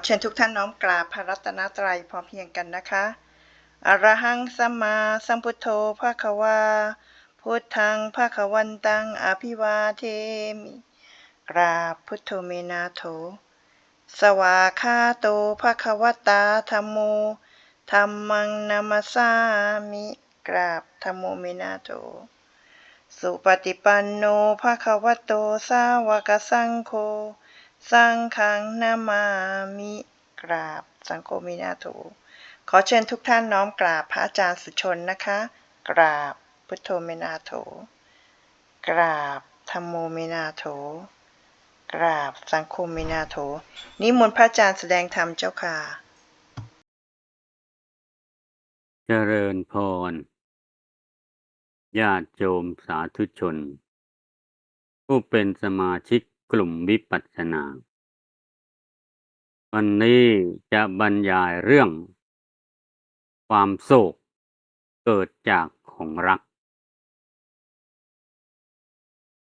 เชิญทุกท่านน้อมกราบพระรัตนตรัยพร้อมเพรียงกันนะคะอะระหังสัมมาสัมพุทโธภะคะวาพุทธังภะคะวันตังอภิวาเทมิกราบพุทโธเมนาโถสวาคาโตภะคะวตาธัมโมธัมมังนามัสสามิกราบธัมโมเมนาโถสุปฏิปันโนภะคะวะโตสาวกสังโฆสังฆังนามามิกราบสังโฆมินาโถขอเชิญทุกท่านน้อมกราบพระอาจารย์สุชนนะคะกราบพุทโธเมนาโถกราบธัมโมเมนาโถกราบสังโฆเมนาโถนิมนต์พระอาจารย์แสดงธรรมเจ้าค่ะเจริญพรญาติโยมสาธุชนผู้เป็นสมาชิกกลุ่มวิปัสสนาวันนี้จะบรรยายเรื่องความโศกเกิดจากของรัก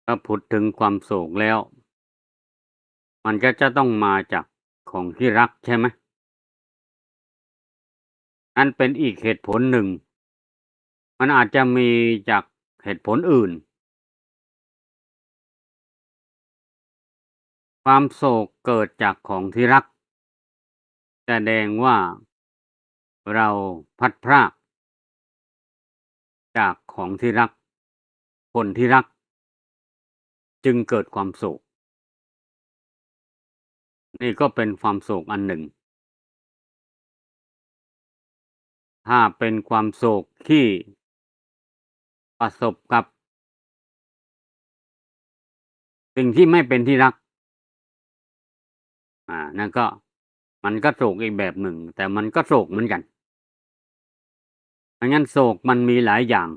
ถ้าพูดถึงความโศกแล้วมันก็จะต้องมาจากของที่รักใช่ไหมอันเป็นอีกเหตุผลหนึ่งมันอาจจะมีจากเหตุผลอื่นความโศกเกิดจากของที่รักแสดงว่าเราพัดพรากจากของที่รักคนที่รักจึงเกิดความโศกนี่ก็เป็นความโศกอันหนึ่งถ้าเป็นความโศกที่ประสบกับสิ่งที่ไม่เป็นที่รักนั่นก็มันก็โศกอีกแบบหนึ่งแต่มันก็โศกเหมือนกันเพราะงั้นโศกมันมีหลายอย่าง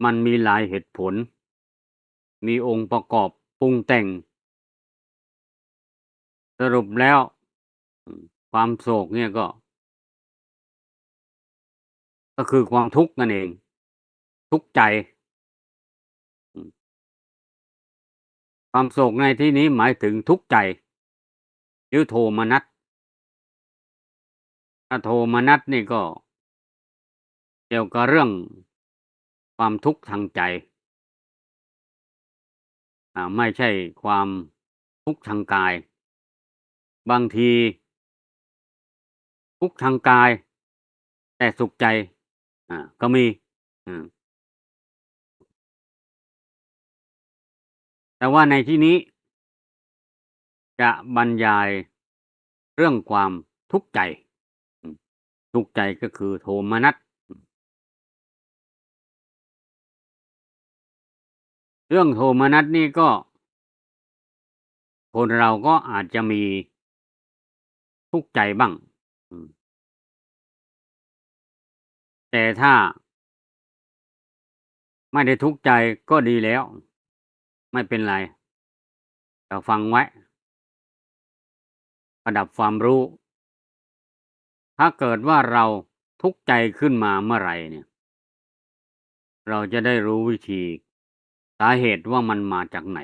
มันมีหลายเหตุผลมีองค์ประกอบปรุงแต่งสรุปแล้วความโศกเนี่ยก็คือความทุกข์นั่นเองทุกข์ใจความโศกในที่นี้หมายถึงทุกข์ใจหรือโทมนัสถ้าโทมนัสนี่ก็เกี่ยวกับเรื่องความทุกข์ทางใจไม่ใช่ความทุกข์ทางกายบางทีทุกข์ทางกายแต่สุขใจก็มีแต่ว่าในที่นี้จะบรรยายเรื่องความทุกข์ใจทุกข์ใจก็คือโทมนัสเรื่องโทมนัสนี่ก็คนเราก็อาจจะมีทุกข์ใจบ้างแต่ถ้าไม่ได้ทุกข์ใจก็ดีแล้วไม่เป็นไรแต่ฟังไว้ประดับความรู้ถ้าเกิดว่าเราทุกข์ใจขึ้นมาเมื่อไหร่เนี่ยเราจะได้รู้วิธีสาเหตุว่ามันมาจากไหน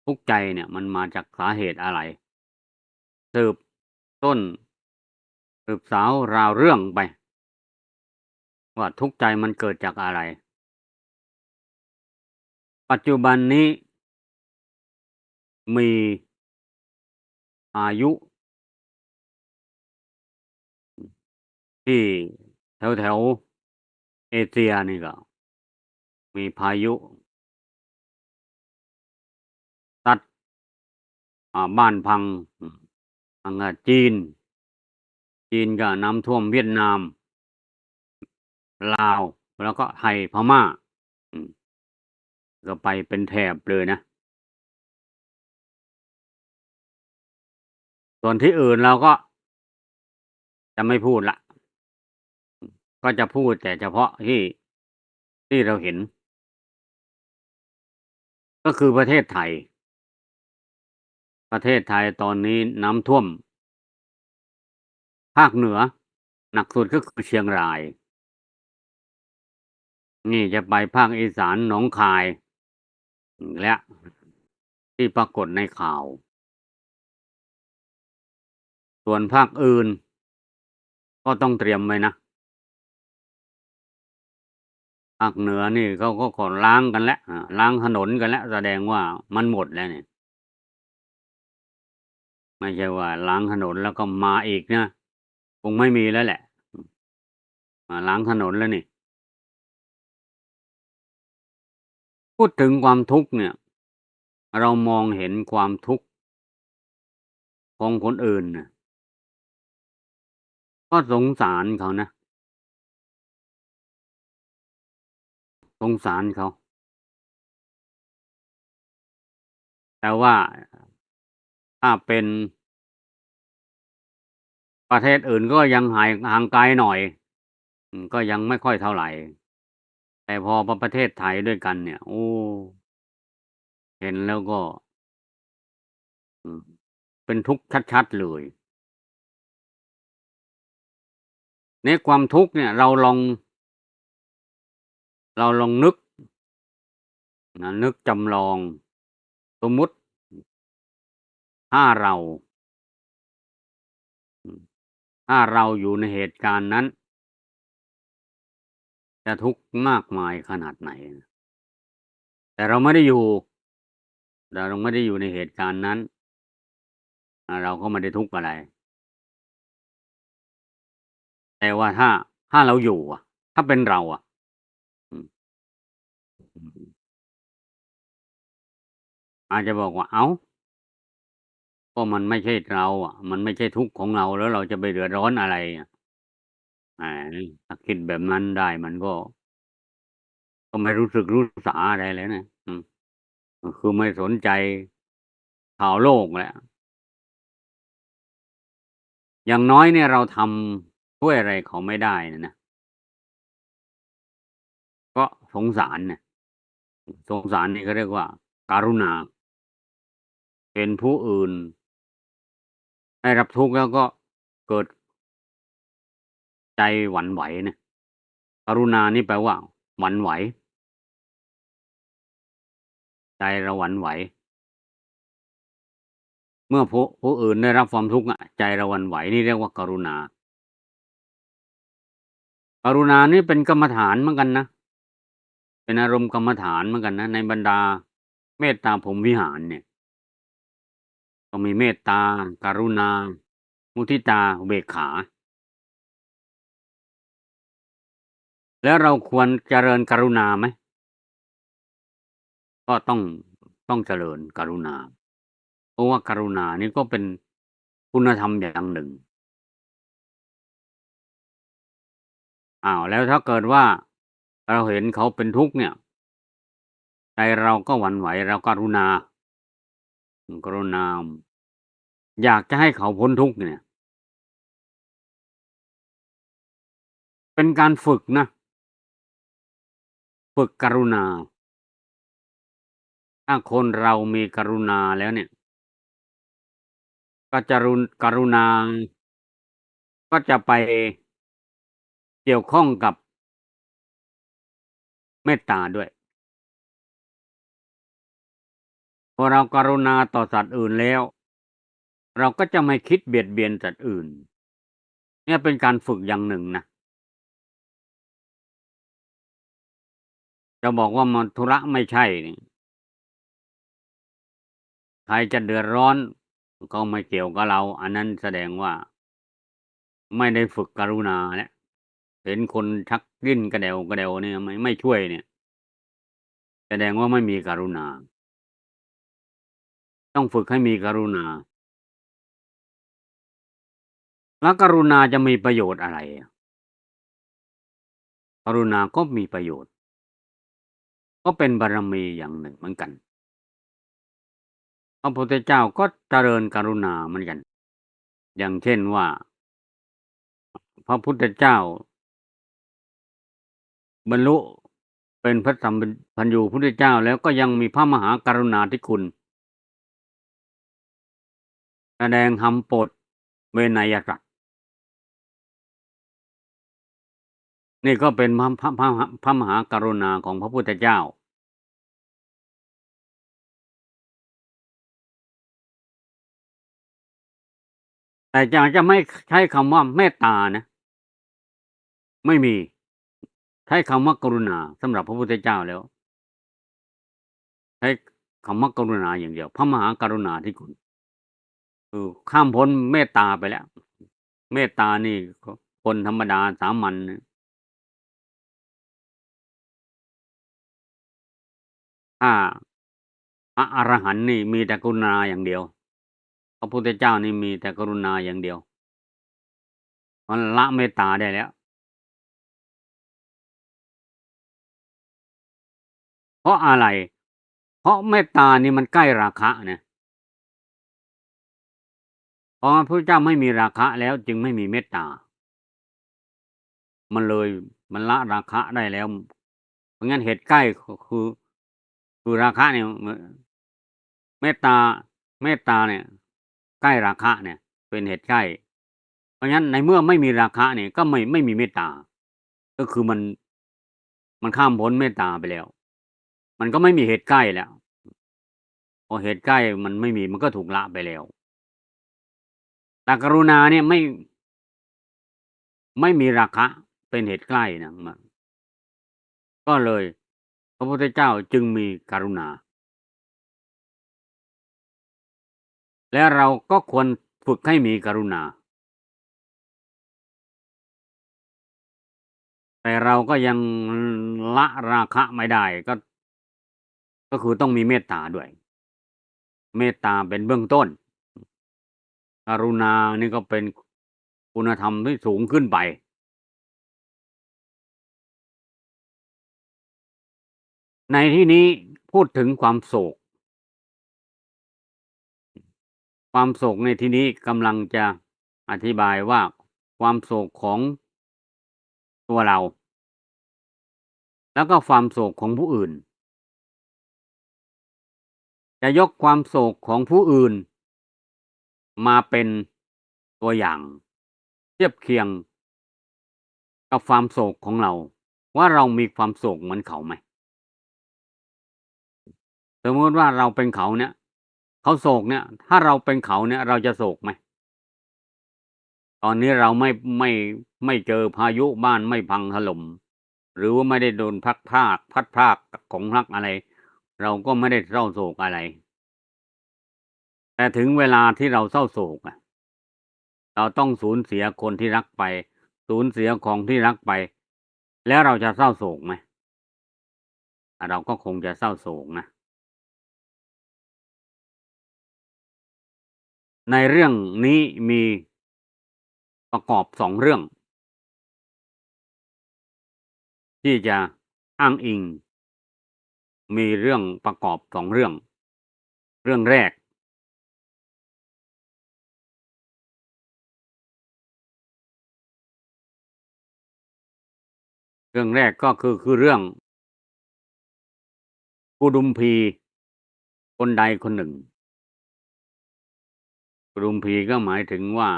ทุกข์ใจเนี่ยมันมาจากสาเหตุอะไรสืบต้นสืบสาวราวเรื่องไปว่าทุกข์ใจมันเกิดจากอะไรปัจจุบันนี้มีอายุที่แถวเอเชียนี่ก็มีพายุซัดบ้านพังทางจีนก็น้ำท่วมเวียดนามลาวแล้วก็ไทยพม่าก็ไปเป็นแถบเลยนะส่วนที่อื่นเราก็จะไม่พูดละก็จะพูดแต่เฉพาะที่เราเห็นก็คือประเทศไทยตอนนี้น้ำท่วมภาคเหนือหนักสุดก็คือเชียงรายนี่จะไปภาคอีสานหนองคายและที่ปรากฏในข่าว ส่วนภาคอื่นก็ต้องเตรียมไว้นะภาคเหนือนี่เขาก็ขอล้างกันแล้วล้างถนนกันแล้วแสดงว่ามันหมดแล้วเนี่ยไม่ใช่ว่าล้างถนนแล้วก็มาอีกนะคงไม่มีแล้วแหละล้างถนนแล้วนี่พูดถึงความทุกข์เนี่ยเรามองเห็นความทุกข์ของคนอื่นน่ะก็สงสารเขานะสงสารเขาแต่ว่าถ้าเป็นประเทศอื่นก็ยังห่างไกลหน่อยก็ยังไม่ค่อยเท่าไรแต่พอมาประเทศไทยด้วยกันเนี่ยโอ้เห็นแล้วก็อืมเป็นทุกข์ชัดๆเลยเนี่ยความทุกข์เนี่ยเราลองนึกนึกจำลองสมมุติถ้าเราอืมถ้าเราอยู่ในเหตุการณ์นั้นจะทุกข์มากมายขนาดไหนแต่เราไม่ได้อยู่เราไม่ได้อยู่ในเหตุการณ์นั้นเราก็ไม่ได้ทุกข์อะไรแต่ว่าถ้าเราอยู่อะถ้าเป็นเราอะอืมอืมอาจจะบอกว่าอ้าวก็มันไม่ใช่เราอะมันไม่ใช่ทุกข์ของเราแล้วเราจะไปเดือดร้อนอะไรอะแหมถ้าคิดแบบนั้นได้มันก็ไม่รู้สึกรู้สาอะไรเลยนะก็คือไม่สนใจข่าวโลกแล้วอย่างน้อยเนี่ยเราทำช่วยอะไรเขาไม่ได้นะก็สงสารน่ะสงสารนี่เขาเรียกว่าการุณาเห็นผู้อื่นได้รับทุกข์แล้วก็เกิดใจหวั่นไหวนะกรุณานี่แปลว่าหวั่นไหวใจเราหวั่นไหวเมื่อผู้อื่นได้รับความทุกข์อะใจเราหวั่นไหวนี่เรียกว่ากรุณากรุณานี่เป็นกรรมฐานเหมือนกันนะเป็นอารมณ์กรรมฐานเหมือนกันนะในบรรดาเมตตาพรหมวิหารเนี่ยก็มีเมตตากรุณามุทิตาอุเบกขาแล้วเราควรเจริญกรุณาไหมก็ต้องเจริญกรุณาเพราะว่ากรุณานี่ก็เป็นคุณธรรมอย่างหนึ่งอ้าวแล้วถ้าเกิดว่าเราเห็นเขาเป็นทุกข์เนี่ยใจเราก็หวั่นไหวเรากรุณาอยากจะให้เขาพ้นทุกข์เนี่ยเป็นการฝึกนะฝึกกรุณาถ้าคนเรามีกรุณาแล้วเนี่ยก็จะกรุณาก็จะไปเกี่ยวข้องกับเมตตาด้วยพอเรากรุณาต่อสัตว์อื่นแล้วเราก็จะไม่คิดเบียดเบียนสัตว์อื่นเนี่ยเป็นการฝึกอย่างหนึ่งนะจะบอกว่ามันธุระไม่ใช่นี่ใครจะเดือดร้อนก็ไม่เกี่ยวกับเราอันนั้นแสดงว่าไม่ได้ฝึกกรุณาแล้วเห็นคนชักดิ้นกระเดวเนี่ยไม่ช่วยเนี่ยแสดงว่าไม่มีกรุณาต้องฝึกให้มีกรุณาแล้วกรุณาจะมีประโยชน์อะไรอะกรุณาก็มีประโยชน์ก็เป็นบารมีอย่างหนึ่งเหมือนกันพระพุทธเจ้าก็เจริญกรุณาเหมือนกันอย่างเช่นว่าพระพุทธเจ้าบรรลุเป็นพระสัมพันยูพุทธเจ้าแล้วก็ยังมีพระมหากรุณาธิคุณแสดงธรรมโปรดเวไนยสัตว์นี่ก็เป็นพระมหากรุณาของพระพุทธเจ้า แต่จะไม่ใช้คำว่าเมตตานะ ไม่มี ใช้คำว่ากรุณาสำหรับพระพุทธเจ้าแล้ว ใช้คำว่ากรุณาอย่างเดียว พระมหากรุณาธิคุณ คือข้ามพ้นเมตตาไปแล้ว เมตตานี่คนธรรมดาสามัญนะถ้าพระอรหันต์นี่มีแต่กรุณาอย่างเดียว พระพุทธเจ้านี่มีแต่กรุณาอย่างเดียว มันละเมตตาได้แล้ว เพราะอะไร เพราะเมตตานี่มันใกล้ราคะนะเพราะพระพุทธเจ้าไม่มีราคะแล้วจึงไม่มีเมตตา มันละราคะได้แล้ว เพราะงั้นเหตุใกล้คือราคะเนี่ยเมตตาเนี่ยใกล้ราคะเนี่ย เป็นเหตุใกล้ เพราะงั้นในเมื่อไม่มีราคะเนี่ยก็ไม่มีเมตตา ก็คือมันข้ามพ้นเมตตาไปแล้ว มันก็ไม่มีเหตุใกล้แล้ว พอเหตุใกล้มันไม่มีมันก็ถูกละไปแล้ว แต่กรุณาเนี่ยไม่มีราคะเป็นเหตุใกล้นะมันก็เลยพระพุทธเจ้าจึงมีกรุณา และเราก็ควรฝึกให้มีกรุณา แต่เราก็ยังละราคะไม่ได้ก็คือต้องมีเมตตาด้วย เมตตาเป็นเบื้องต้น กรุณานี่ก็เป็นคุณธรรมที่สูงขึ้นไป ในที่นี้พูดถึงความโศก ความโศกในที่นี้กำลังจะอธิบายว่าความโศกของตัวเรา แล้วก็ความโศกของผู้อื่น จะยกความโศกของผู้อื่นมาเป็นตัวอย่างเทียบเคียงกับความโศกของเราว่าเรามีความโศกเหมือนเขาไหม สมมติว่าเราเป็นเขาเนี่ยเขาโศกเนี่ยถ้าเราเป็นเขาเนี่ยเราจะโศกไหม ตอนนี้เราไม่เจอพายุบ้านไม่พังถล่มหรือว่าไม่ได้โดนพัดพรากของรักอะไร เราก็ไม่ได้เศร้าโศกอะไร แต่ถึงเวลาที่เราเศร้าโศกเราต้องสูญเสียคนที่รักไป สูญเสียของที่รักไป แล้วเราจะเศร้าโศกไหม เราก็คงจะเศร้าโศกนะ ในเรื่องนี้มีประกอบ2 เรื่อง ที่จะอ้างอิง มีเรื่องประกอบ2 เรื่อง เรื่องแรกก็คือเรื่องกุดุมพีคนใดคนหนึ่งกุดุมพีก็หมายถึงว่า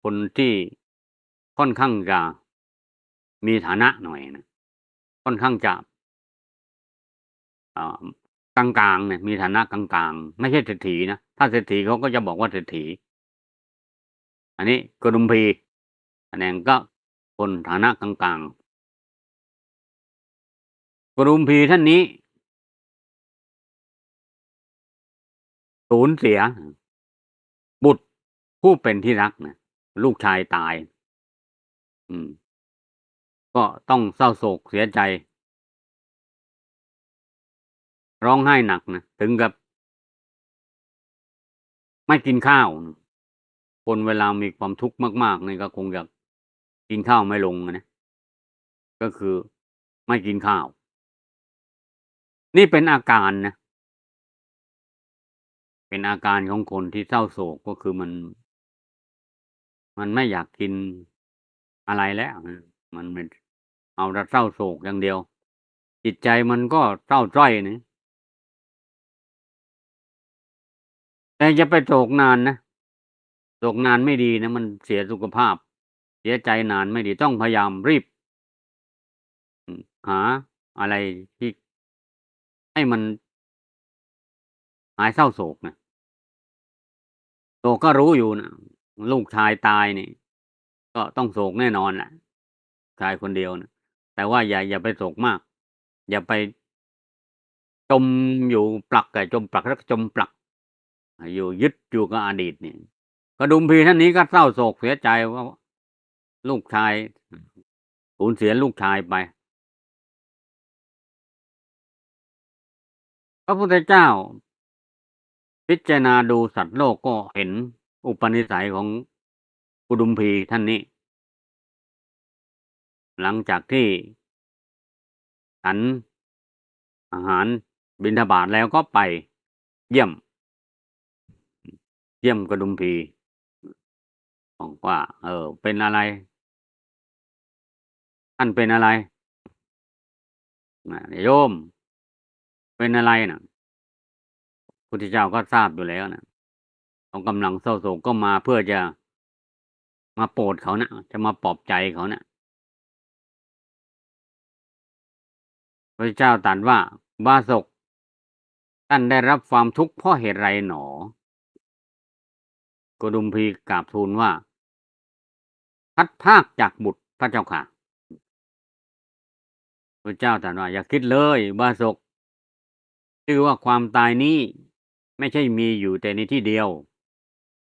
คนที่ค่อนข้างจะมีฐานะหน่อยนะค่อนข้างจะกลางๆเนี่ยมีฐานะกลางๆไม่ใช่เศรษฐีนะถ้าเศรษฐีเขาก็จะบอกว่าเศรษฐีอันนี้กุดุมพีแสดงก็คนฐานะกลางๆกุดุมพีท่านนี้สูญเสียบุตรผู้เป็นที่รักนะลูกชายตายก็ต้องเศร้าโศกเสียใจร้องไห้หนักนะถึงกับไม่กินข้าวคนเวลามีความทุกข์มากๆนี่ก็คงจะกินข้าวไม่ลงนะก็คือไม่กินข้าวนี่เป็นอาการนะเป็นอาการของคนที่เศร้าโศกก็คือมันไม่อยากกินอะไรแล้วมันเอาแต่เศร้าโศกอย่างเดียวจิตใจมันก็เศร้าจ้อยนะแต่อย่าไปโศกนานนะโศกนานไม่ดีนะมันเสียสุขภาพเสียใจนานไม่ดีต้องพยายามรีบหาอะไรที่ให้มันหายเศร้าโศกนะโศกก็รู้อยู่นะ ลูกชายตายนี่ก็ต้องโศกแน่นอนแหละชายคนเดียวนะแต่ว่าอย่าไปโศกมากอย่าไปจมอยู่ปลักจมปลักแล้วก็จมปลักอยู่ยึดอยู่กับอดีตนี่กระดุมพีท่านนี้ก็เศร้าโศกเสียใจว่าลูกชายสูญเสียลูกชายไปพระพุทธเจ้าพิจารณาดูสัตว์โลกก็เห็นอุปนิสัยของกุดุมพีท่านนี้ หลังจากที่ฉันอาหารบิณฑบาตแล้วก็ไปเยี่ยมกระดุมพีบอกว่า เป็นอะไร ท่านเป็นอะไรโยม เป็นอะไรนะพุทธเจ้าก็ทราบอยู่แล้วนะเขากำลังเศร้าโศกก็มาเพื่อจะมาโปรดเขานะจะมาปลอบใจเขานะพระเจ้าตรัสว่าบาสกท่านได้รับความทุกข์เพราะเหตุไรหนอ กดุมพีกราบทูลว่าพัดภาคจากบุตรพระเจ้าค่ะพระเจ้าตรัสว่าอย่าคิดเลยบาสกชื่อว่าความตายนี้ไม่ใช่มีอยู่แต่ในที่เดียว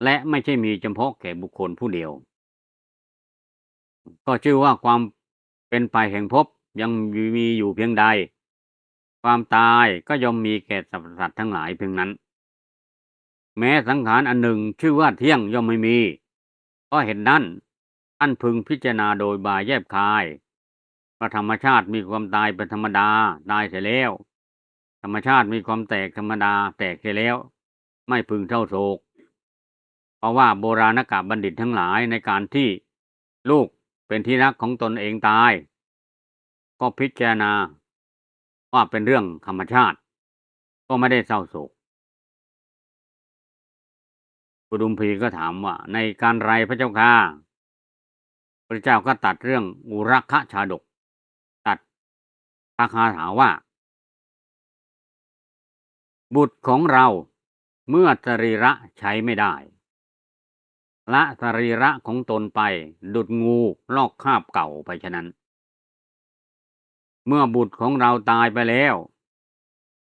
และไม่ใช่มีเฉพาะแก่บุคคลผู้เดียว ก็ชื่อว่าความเป็นไปแห่งภพยังมีอยู่เพียงใด ความตายก็ย่อมมีแก่สรรพสัตว์ทั้งหลายเพียงนั้น แม้สังขารอันหนึ่งชื่อว่าเที่ยงย่อมไม่มีเพราะเหตุนั้นท่านพึงพิจารณาโดยบายแยบคายว่าธรรมชาติมีความตายเป็นธรรมดาตายเสียแล้วธรรมชาติมีความแตกธรรมดาแตกเสียแล้วไม่พึงเศร้าโศกเพราะว่าโบราณกาลบัณฑิตทั้งหลายในการที่ลูกเป็นที่รักของตนเองตายก็พิจารณาว่าเป็นเรื่องธรรมชาติก็ไม่ได้เศร้าโศกกุดุมพีก็ถามว่าในการไรพระเจ้าค่ะพระเจ้าก็ตัดเรื่องอุรักขชาดกตัดพระคาถาว่าบุตรของเราเมื่อสรีระใช้ไม่ได้ละสรีระของตนไปดุจงูลอกคราบเก่าไปฉะนั้นเมื่อบุตรของเราตายไปแล้ว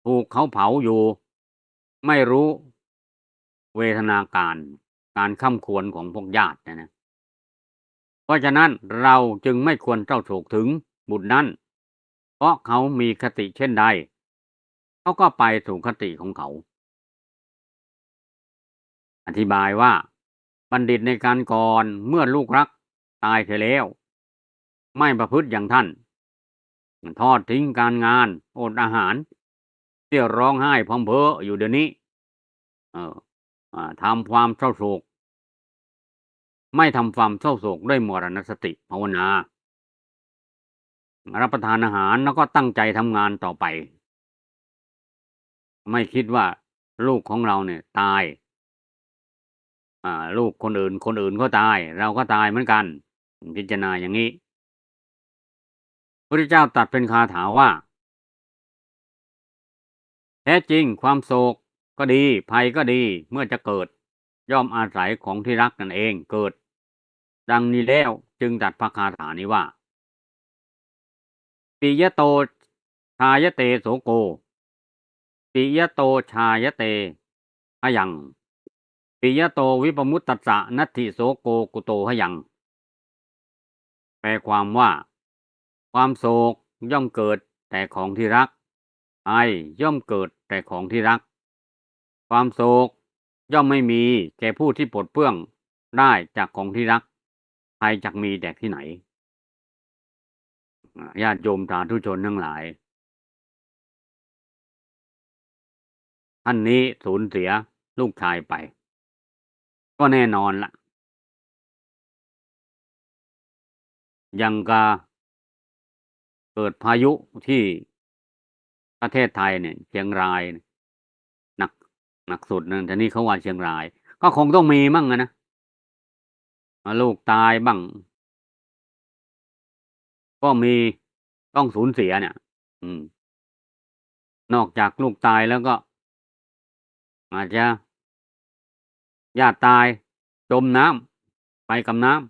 ถูกเขาเผาอยู่ไม่รู้เวทนาการค่ำควรของพวกญาตินะเพราะฉะนั้นเราจึงไม่ควรเศร้าโศกถึงบุตรนั้นเพราะเขามีคติเช่นใดเขาก็ไปสู่คติของเขาอธิบายว่าบัณฑิตในการก่อนเมื่อลูกรักตายเสียแล้วไม่ประพฤติอย่างท่านทอดทิ้งการงานอดอาหารเที่ยวร้องไห้พร่ำเพ้ออยู่เดี๋ยวนี้ทำความเศร้าโศกไม่ทำความเศร้าโศกด้วยมรณสติภาวนารับประทานอาหารแล้วก็ตั้งใจทำงานต่อไปไม่คิดว่าลูกของเราเนี่ยตายลูกคนอื่นก็ตายเราก็ตายเหมือนกันพิจารณาอย่างนี้พระเจ้าตรัสเป็นคาถาว่าแท้จริงความโศกก็ดีภัยก็ดีเมื่อจะเกิดย่อมอาศัยของที่รักนั่นเองเกิดดังนี้แล้วจึงตรัสพระคาถานี้ว่าปิยโตชายเตโสโกปิยโตชายเตหยังปิยโตวิปมุตตัสสะนัตถิโสโกกุโตหยังแปลความว่าความโศกย่อมเกิดแต่ของที่รักภัยย่อมเกิดแต่ของที่รักความโศกย่อมไม่มีแก่ผู้ที่ปลดเปลื้องได้จากของที่รักภัยจักมีแต่ที่ไหนญาติโยมสาธุชนทั้งหลายท่านนี้สูญเสียลูกชายไปก็แน่นอนละยังกาเกิดพายุที่ประเทศไทยเนี่ยเชียงรายหนักสุดนั่นทีนี้เขาว่าเชียงรายก็คงต้องมีมั่งนะลูกตายบ้างก็มีต้องสูญเสียเนี่ยนอกจากลูกตายแล้วก็อาจจะญาติตายจมน้ ไปกับน้ำ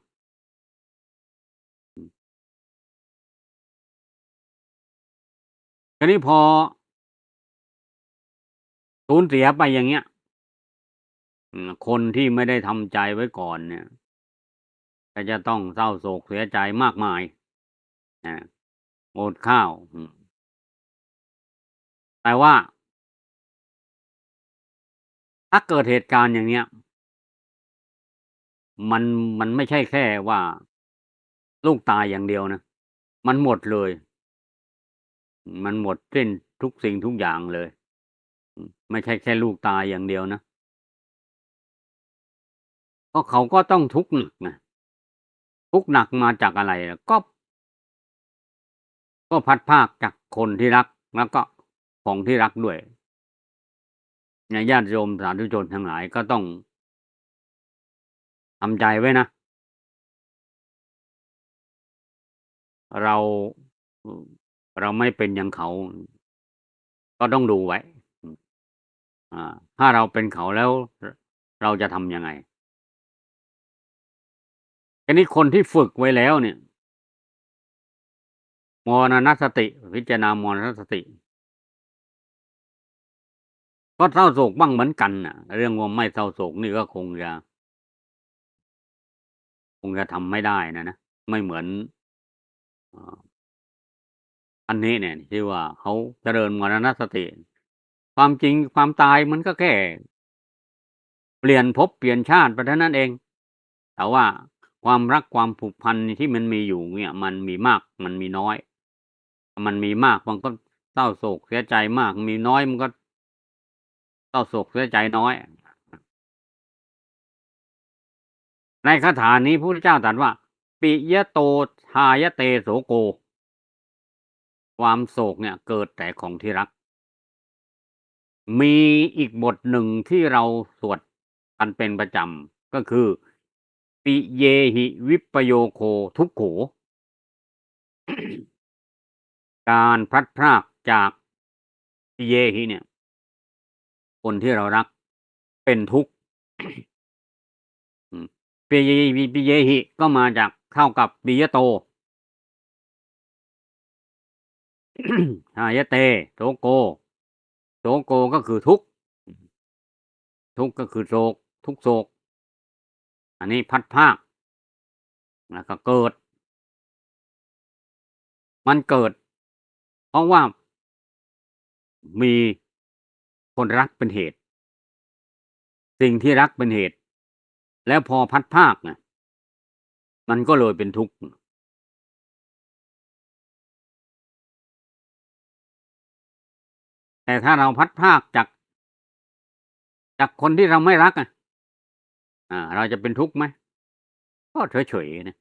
ทีนี้พอสูญเสียไปอย่างเงี้ยคนที่ไม่ได้ทำใจไว้ก่อนเนี่ยก็จะต้องเศร้าโศกเสียใจมากมายอาอดข้าวแต่ว่าถ้าเกิดเหตุการณ์อย่างเนี้ยมันมันไม่ใช่แค่ว่าลูกตายอย่างเดียวนะมันหมดเลยมันหมดสิ้นทุกสิ่งทุกอย่างเลยไม่ใช่แค่ลูกตายอย่างเดียวนะเพราะเขาก็ต้องทุกข์หนักนะทุกข์หนักมาจากอะไรอะก็พลัดพรากจากคนที่รักแล้วก็ของที่รักด้วยญาติโยมสาธุชนทั้งหลายก็ต้องทำใจไว้นะเราอือเราไม่เป็นอย่างเขาก็ต้องดูไว้อืมถ้าเราเป็นเขาแล้วเราจะทำยังไงทีนี้คนที่ฝึกไว้แล้วเนี่ยมรณสติพิจารณามรณสติก็เศร้าโศกบ้างเหมือนกันน่ะเรื่องว่าไม่เศร้าโศกนี่ก็คงจะทำไม่ได้นะไม่เหมือนเอ่ออันนี้เนี่ยที่ว่าเขาเจริญมรณสติความจริงความตายมันก็แค่เปลี่ยนภพเปลี่ยนชาติไปเท่านั้นเองแต่ว่าความรักความผูกพันที่มันมีอยู่เนี่ยมันมีมากมันมีน้อยมันมีมากมันก็เศร้าโศกเสียใจมากมีน้อยมันก็เศร้าโศกเสียใจน้อยในคาถานี้พระพุทธเจ้าตรัสว่าปิยโตทายเตโสโกความโศกเนี่ยเกิดแต่ของที่รักมีอีกบทหนึ่งที่เราสวดกันเป็นประจำก็คือปิเยหิวิปโยโคทุกโข การพลัดพรากจากปิเยหิเนี่ยคนที่เรารักเป็นทุกข์อืมปิเยหิก็มาจากเท่ากับปิยโตหายเตโสโกโสโกก็คือทุกข์ทุกข์ก็คือโศกทุกโศกอันนี้พลัดพรากแล้วก็เกิดมันเกิดเพราะว่ามีคนรักเป็นเหตุสิ่งที่รักเป็นเหตุแล้วพอพลัดพรากน่ะมันก็เลยเป็นทุกข์แต่ถ้าเราพลัดพรากจากคนที่เราไม่รักอะเราจะเป็นทุกข์ไหมก็เฉยๆนะ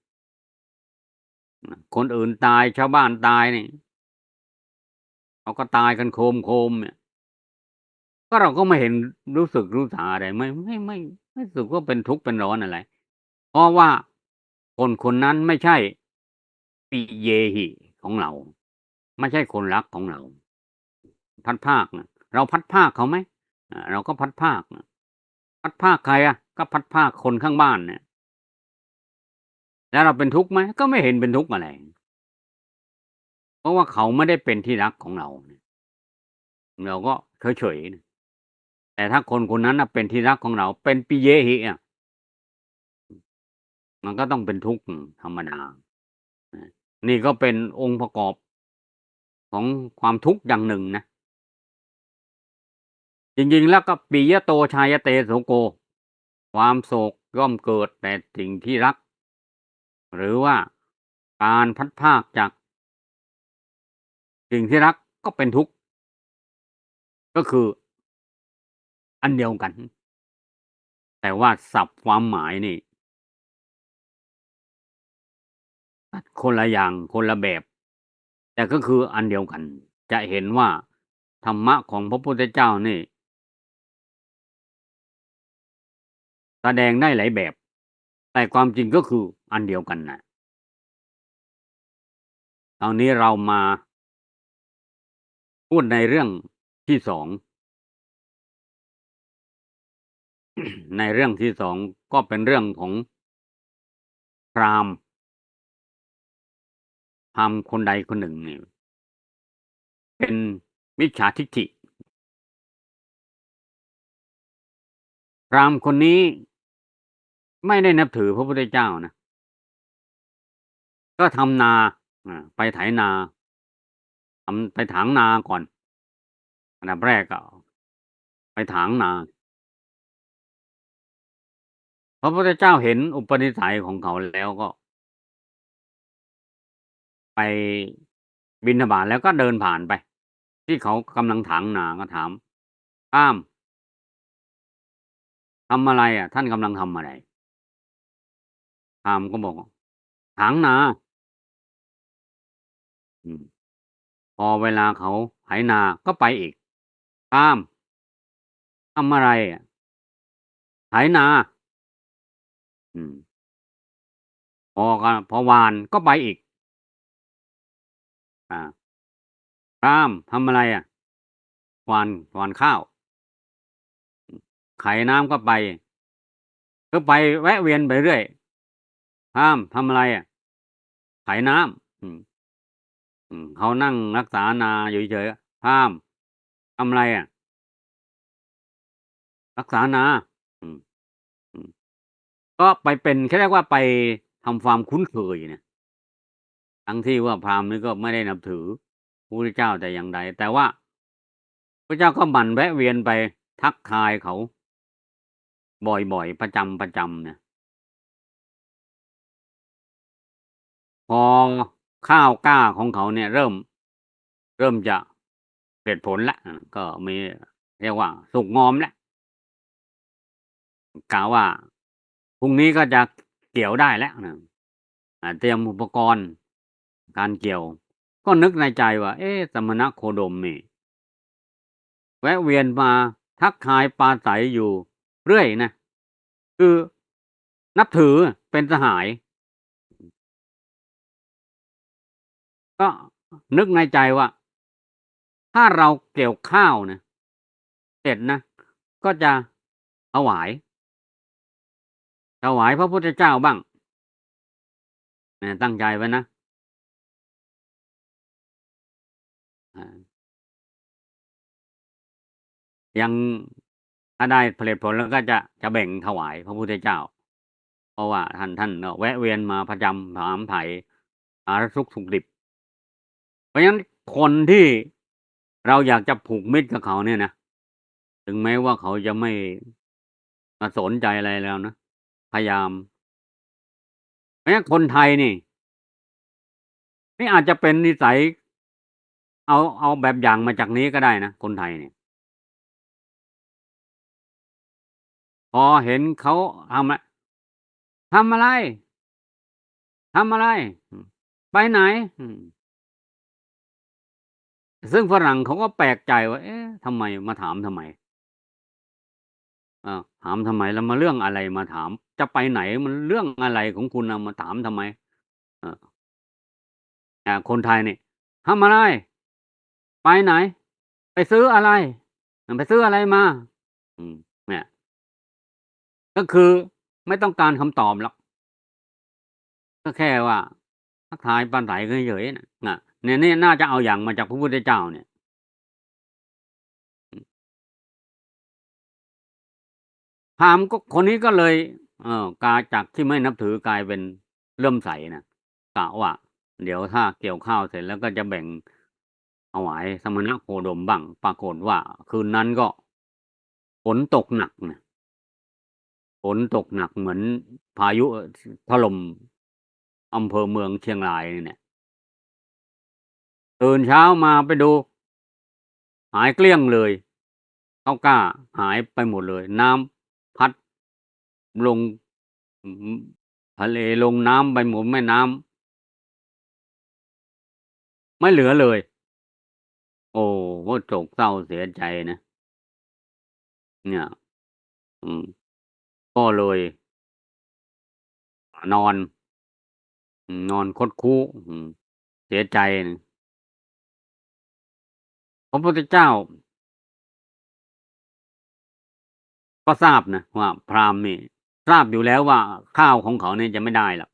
คนอื่นตายชาวบ้านตายนี่เขาก็ตายกันโคมๆเนี่ยก็เราก็ไม่เห็นรู้สึกรู้สาอะไรไม่รู้สึกว่าเป็นทุกข์เป็นร้อนอะไรเพราะว่าคนคนนั้นไม่ใช่ปิเยหิของเราไม่ใช่คนรักของเราพลัดพรากน่ะเราพลัดพรากเขาไหมเราก็พลัดพรากน่ะพลัดพรากใครอะก็พลัดพรากคนข้างบ้านเนี่ยแล้วเราเป็นทุกข์ไหมก็ไม่เห็นเป็นทุกข์อะไรเพราะว่าเขาไม่ได้เป็นที่รักของเราเราก็เฉยๆแต่ถ้าคนคนนั้นน่ะเป็นที่รักของเราเป็นปิเยหิอะมันก็ต้องเป็นทุกข์ธรรมดานะนี่ก็เป็นองค์ประกอบของความทุกข์อย่างหนึ่งนะจริงๆแล้วก็ปิยโตชายเตโสโกความโศกย่อมเกิดแต่สิ่งที่รักหรือว่าการพลัดพรากจากสิ่งที่รักก็เป็นทุกข์ก็คืออันเดียวกันแต่ว่าศัพท์ความหมายนี่คนละอย่างคนละแบบแต่ก็คืออันเดียวกันจะเห็นว่าธรรมะของพระพุทธเจ้านี่แสดงได้หลายแบบแต่ความจริงก็คืออันเดียวกันน่ะตอนนี้เรามาพูดในเรื่องที่สองในเรื่องที่สองก็เป็นเรื่องของ พราหมณ์คนใดคนหนึ่งเนี่ยเป็นมิจฉาทิฏฐิพราหมณ์คนนี้ไม่ได้นับถือพระพุทธเจ้านะก็ทำนาไปไถนาไปถางนาก่อนอันดับแรกก็ไปถางนาพระพุทธเจ้าเห็นอุปนิสัยของเขาแล้วก็ไปบิณฑบาตแล้วก็เดินผ่านไป ที่เขากำลังถางนาก็ถามพราหมณ์ทำอะไรอะท่านกำลังทำอะไรพราหมณ์ก็บอกถางนาอืมพอเวลาเขาไถนาก็ไปอีกพราหมณ์ทำอะไรอะไถนาอืมพอหว่านก็ไปอีกอาพราหมณ์ทำอะไรอะหว่านข้าวไขน้ำก็ไปก็ไปแวะเวียนไปเรื่อยพราหมณ์ทำอะไรอะไถน้ำเขานั่งรักษานาอยู่เฉยๆพราหมณ์ทำอะไรอะรักษานาอืมอืมก็ไปเป็นเขาเรียกว่าไปทำความคุ้นเคยเนี่ยทั้งที่ว่าพราหมณ์นี่ก็ไม่ได้นับถือพระพุทธเจ้าแต่อย่างใดแต่ว่าพระเจ้าก็หมั่นแวะเวียนไปทักทายเขาบ่อยๆประจำเนี่ยพอข้าวกล้าของเขาเนี่ยเริ่มจะเผลิดผลแล้วก็มีเรียกว่าสุกงอมแล้วกะว่าพรุ่งนี้ก็จะเกี่ยวได้แล้วนะเตรียมอุปกรณ์การเกี่ยวก็นึกในใจว่าเอ๊ะสมณโคดมนี่แวะเวียนมาทักทายปราศรัยอยู่เรื่อยนะคือนับถือเป็นสหายก็นึกในใจว่าถ้าเราเกี่ยวข้าวนะเสร็จนะก็จะถวายพระพุทธเจ้าบ้างตั้งใจไว้นะอ่ายังถ้าได้ผลิตผลแล้วก็จะแบ่งถวายพระพุทธเจ้าเพราะว่าท่านแวะเวียนมาประจำถามไถ่สารทุกข์สุกดิบเพราะฉะนั้นคนที่เราอยากจะผูกมิตรกับเขาเนี่ยนะถึงแม้ว่าเขาจะไม่มาสนใจอะไรแล้วนะพยายามเพราะฉะนั้นคนไทยนี่อาจจะเป็นนิสัยเอาแบบอย่างมาจากนี้ก็ได้นะคนไทยเนี่ยพอเห็นเขาทำอะทำอะไรทำอะไรอืมไปไหนอืมซึ่งฝรั่งเขาก็แปลกใจว่าเอ๊ะทำไมมาถามทำไมถามทำไมแล้วมาเรื่องอะไรมาถามจะไปไหนมันเรื่องอะไรของคุณน่ะมาถามทำไมเออแต่คนไทยนี่ทำอะไรไปไหนไปซื้ออะไรไปซื้ออะไรมาเนี่ยก็คือไม่ต้องการคำตอบหรอกก็แค่ว่าทักทายปราศรัยเฉยๆน่ะเนี่ยน่าจะเอาอย่างมาจากพระพุทธเจ้าเนี่ยอืมพราหมณ์ก็คนนี้ก็เลยกลายจากที่ไม่นับถือกลายเป็นเลื่อมใสนะกะว่าเดี๋ยวถ้าเกี่ยวข้าวเสร็จแล้วก็จะแบ่งถวายสมณโคดมบ้างปรากฏว่าคืนนั้นก็ฝนตกหนักนะฝนตกหนักเหมือนพายุถล่มอำเภอเมืองเชียงรายนี่แหละตื่นเช้ามาไปดูหายเกลี้ยงเลยข้าวกล้าหายไปหมดเลยน้ำพัดลงอืมทะเลลงน้ำไปหมดแม่น้ำไม่เหลือเลยโอ้ก็โศกเศร้าเสียใจนะเนี่ยอืมก็เลยนอนนอนคดคู้เสียใจนะพระพุทธเจ้าก็ทราบนะว่าพราหมณ์นี่ทราบอยู่แล้วว่าข้าวของเขาเนี่ยจะไม่ได้หรอก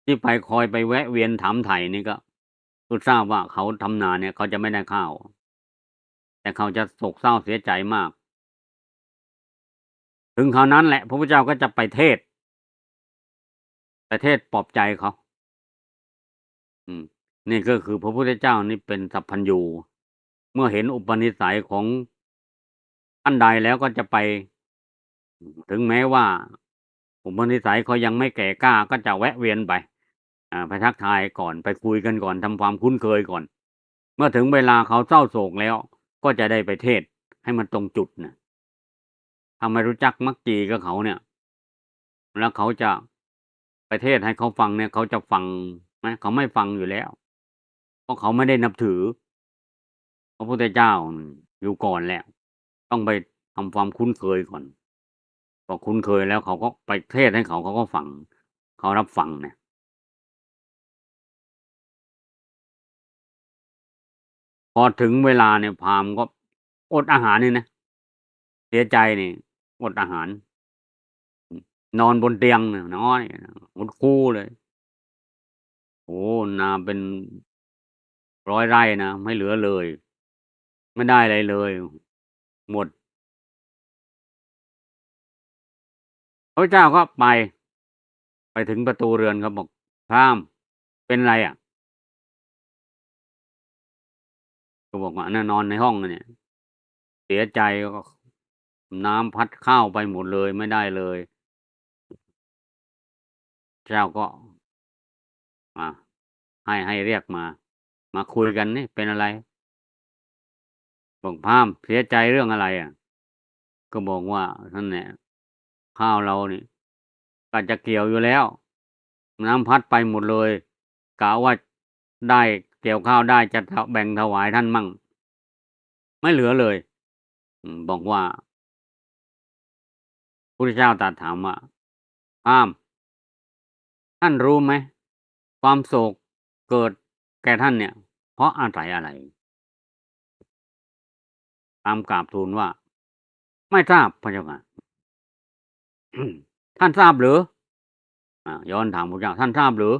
ที่ไปคอยไปแวะเวียนถามไถ่นี่ก็ทราบว่าเขาทำนาเนี่ยเขาจะไม่ได้ข้าวแต่เขาจะโศกเศร้าเสียใจมากถึงคราวนั้นแหละพระพุทธเจ้าก็จะไปเทศปลอบใจเขาอืมนี่ก็คือพระพุทธเจ้านี่เป็นสัพพัญญูเมื่อเห็นอุปนิสัยของท่านใดแล้วก็จะไปถึงแม้ว่าอุปนิสัยเขายังไม่แก่กล้าก็จะแวะเวียนไปไปทักทายก่อนไปคุยกันก่อนทำความคุ้นเคยก่อนเมื่อถึงเวลาเขาเศร้าโศกแล้วก็จะได้ไปเทศน์ให้มันตรงจุดน่ะถ้าไม่รู้จักมักจีกับเขาเนี่ยแล้วเขาจะไปเทศน์ให้เขาฟังเนี่ยเขาจะฟังไหมเขาไม่ฟังอยู่แล้วเพราะเขาไม่ได้นับถือพระพุทธเจ้าอยู่ก่อนแล้วต้องไปทำความคุ้นเคยก่อนพอคุ้นเคยแล้วเขาก็ไปเทศน์ให้เขาก็ฟังเขารับฟังเนี่ย พอถึงเวลาเนี่ยพราหมณ์ก็อดอาหารนี่นะเสียใจนี่อดอาหารนอนบนเตียงเนี่ยนอนหมดคู่เลยโอ้โฮนาเป็น100ไร่นะไม่เหลือเลยไม่ได้อะไรเลยหมดพระเจ้าก็ไปถึงประตูเรือนเขาบอกพราหมณ์เป็นไรอะก็บอกว่าเนี่ยนอนในห้องเนี่ยเสียใจก็น้ำพัดข้าวไปหมดเลยไม่ได้เลยเจ้าก็อ่าให้เรียกมาคุยกันนี่เป็นอะไรบอกพราหมณ์เสียใจเรื่องอะไรอะก็บอกว่านั่นแหละข้าวเรานี่ก็จะเกี่ยวอยู่แล้วน้ำพัดไปหมดเลยกะว่าได้เกี่ยวข้าวได้จะแบ่งถวายท่านมั่งไม่เหลือเลยบอกว่าพุทธเจ้าตรัสถามว่าพราหมณ์ท่านรู้ไหมความโศกเกิดแก่ท่านเนี่ยเพราะอาศัยอะไรพราหมณ์กราบทูลว่าไม่ทราบพระเจ้าค่ะท่านทราบหรือย้อนถามพระเจ้าท่านทราบหรือ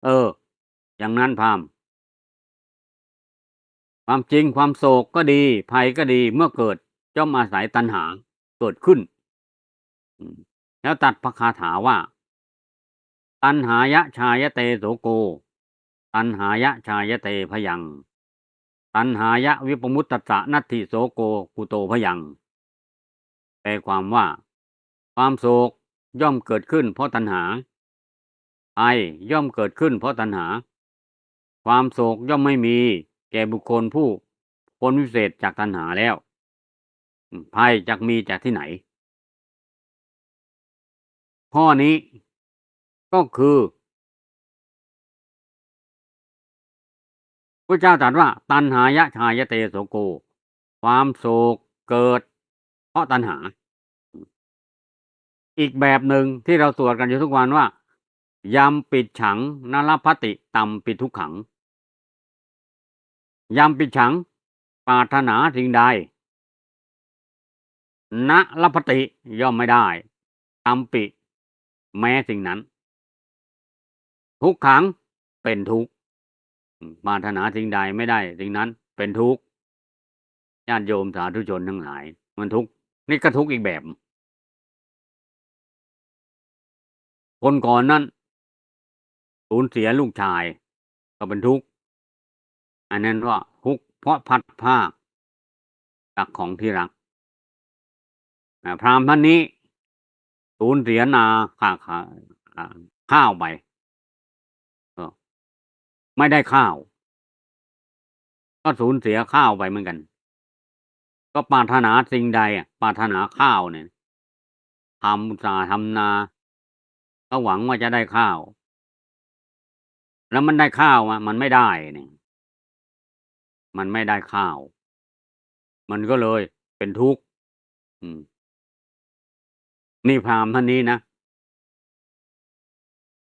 เอออย่างนั้นพราหมณ์ความจริงความโศกก็ดีภัยก็ดีเมื่อเกิดย่อมอาศัยตัณหาเกิดขึ้นอืมแล้วตรัสพระคาถาว่าตัณหายะชายเตโสโกตัณหายะชายเตพยังตัณหายะวิปมุตตสะนัตถิโสโกกุโตพยังแปลความว่าความโศกย่อมเกิดขึ้นเพราะตัณหาภัยย่อมเกิดขึ้นเพราะตัณหาความโศกย่อมไม่มีแก่บุคคลผู้พ้นวิเศษจากตัณหาแล้วภัยจักมีจากที่ไหนข้อนี้ก็คือพระเจ้าตรัสว่าตัณหายะชายเตโสโกความโศกเกิดเพราะตัณหาอีกแบบหนึ่งที่เราสวดกันอยู่ทุกวันว่ายำปิดฉังนรพัตติตัมปิทุกขังยำปิดฉังปรารถนาสิ่งใดณรพัตติย่อมไม่ได้ตัมปิแม้สิ่งนั้นทุกขังเป็นทุกข์ปรารถนาสิ่งใดไม่ได้สิ่งนั้นเป็นทุกข์ญาติโยมสาธุชนทั้งหลายมันทุกข์นี่ก็ทุกข์อีกแบบคนก่อนนั้นสูญเสียลูกชายก็เป็นทุกข์อันนั้นว่าทุกข์เพราะพลัดพรากจากของที่รักพราหมณ์ท่านนี้สูญเสียนาข้าวไปก็ไม่ได้ข้าวก็สูญเสียข้าวไปเหมือนกันก็ปรารถนาสิ่งใดปรารถนาข้าวเนี่ยอุตสาห์ทำนาก็หวังว่าจะได้ข้าวแล้วมันได้ข้าวมันไม่ได้เนี่ยมันไม่ได้ข้าวมันก็เลยเป็นทุกข์อืมนี่พราหมณ์ท่านนี้นะ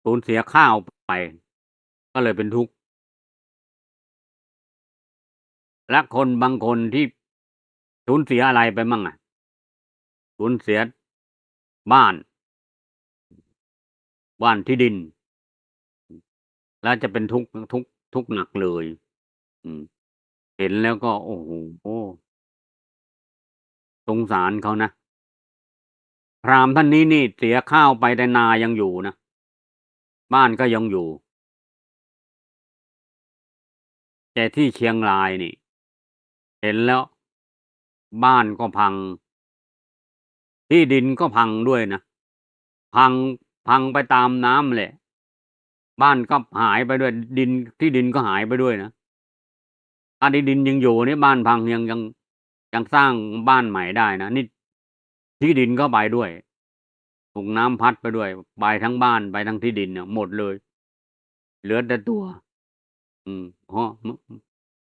สูญเสียข้าวไปก็เลยเป็นทุกข์และคนบางคนที่สูญเสียอะไรไปมั่งสูญเสียบ้าน บ้านที่ดิน แล้วจะเป็นทุกข์หนักเลย อืม เห็นแล้วก็ โอ้โฮ สงสารเขานะ พราหมณ์ท่านนี้นี่เสียข้าวไปแต่นายังอยู่นะ บ้านก็ยังอยู่ แต่ที่เชียงรายนี่ เห็นแล้ว บ้านก็พัง ที่ดินก็พังด้วยนะ พังไปตามน้ำแหละ บ้านก็หายไปด้วย ที่ดินก็หายไปด้วยนะ ถ้าที่ดินยังอยู่นี่บ้านพังยังสร้างบ้านใหม่ได้นะ นี่ที่ดินก็ไปด้วย ถูกน้ำพัดไปด้วย ไปทั้งบ้านไปทั้งที่ดินเนี่ยหมดเลย เหลือแต่ตัว เพราะ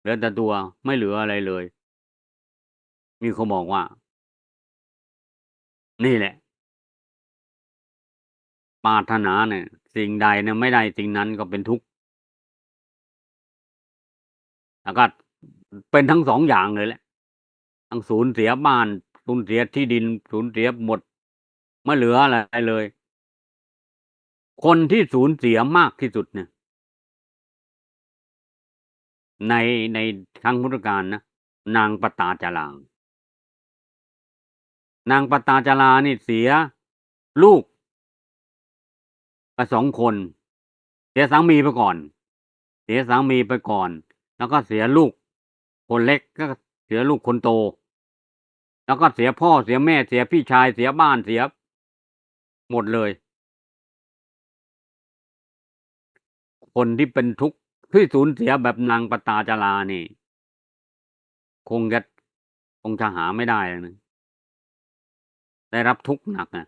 เหลือแต่ตัว ไม่เหลืออะไรเลย นี่เขาบอกว่า นี่แหละ ปรารถนาเนี่ย สิ่งใดเนี่ยไม่ได้สิ่งนั้นก็เป็นทุกข์ แล้วก็เป็นทั้ง 2 อย่างเลยแหละ ทั้งสูญเสียบ้าน สูญเสียที่ดิน สูญเสียหมด ไม่เหลืออะไรเลย คนที่สูญเสียมากที่สุดเนี่ย ในครั้งพุทธกาลนะ นางปตาจารา นางปตาจารานี่เสียลูกไป 2 คน เสียสามีไปก่อน แล้วก็เสียลูกคนเล็ก ก็เสียลูกคนโต แล้วก็เสียพ่อ เสียแม่ เสียพี่ชาย เสียบ้าน เสียหมดเลย คนที่เป็นทุกข์ ที่สูญเสียแบบนางปตาจารานี่ คงจะหาไม่ได้แล้วนะ ได้รับทุกข์หนักอะ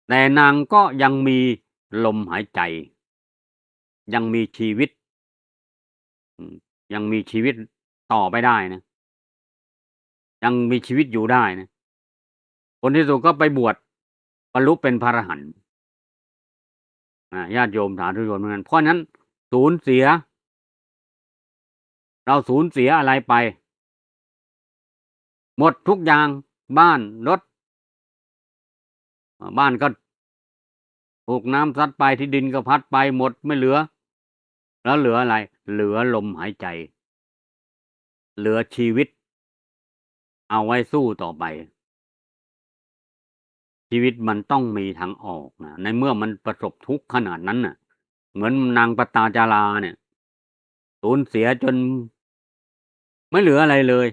แต่นางก็ยังมีลมหายใจ ยังมีชีวิต ยังมีชีวิตต่อไปได้นะ ยังมีชีวิตอยู่ได้นะ ผลที่สุดก็ไปบวชบรรลุเป็นพระอรหันต์ ญาติโยมสาธุชนเหมือนกัน เพราะฉะนั้นสูญเสีย เราสูญเสียอะไรไป หมดทุกอย่าง บ้าน รถ บ้านก็ถูกน้ำซัดไป ที่ดินก็พัดไปหมดไม่เหลือ แล้วเหลืออะไร เหลือลมหายใจ เหลือชีวิต เอาไว้สู้ต่อไป ชีวิตมันต้องมีทางออกนะ ในเมื่อมันประสบทุกข์ขนาดนั้นน่ะ เหมือนนางปตาจาราเนี่ย สูญเสียจนไม่เหลืออะไรเลย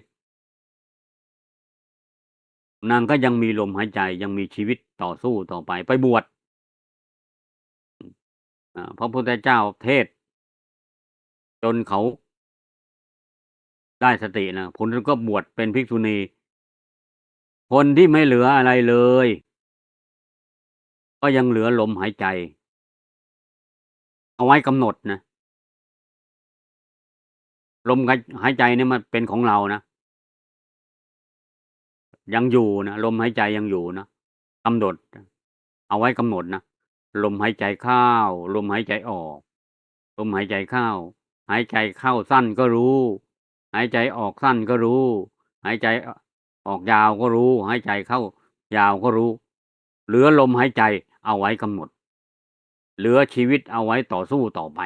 นางก็ยังมีลมหายใจ ยังมีชีวิตต่อสู้ต่อไป ไปบวช พระพุทธเจ้าเทศน์จนเขาได้สตินะ ผลสุดก็บวชเป็นภิกษุณี คนที่ไม่เหลืออะไรเลย ก็ยังเหลือลมหายใจ เอาไว้กำหนดนะ ลมหายใจเนี่ยมันเป็นของเรานะ ยังอยู่นะ ลมหายใจยังอยู่นะ กำหนด เอาไว้กำหนดนะ ลมหายใจเข้า ลมหายใจออก ลมหายใจเข้า หายใจเข้าสั้นก็รู้ หายใจออกสั้นก็รู้ หายใจออกยาวก็รู้ หายใจเข้ายาวก็รู้ เหลือลมหายใจเอาไว้กำหนด เหลือชีวิตเอาไว้ต่อสู้ต่อไป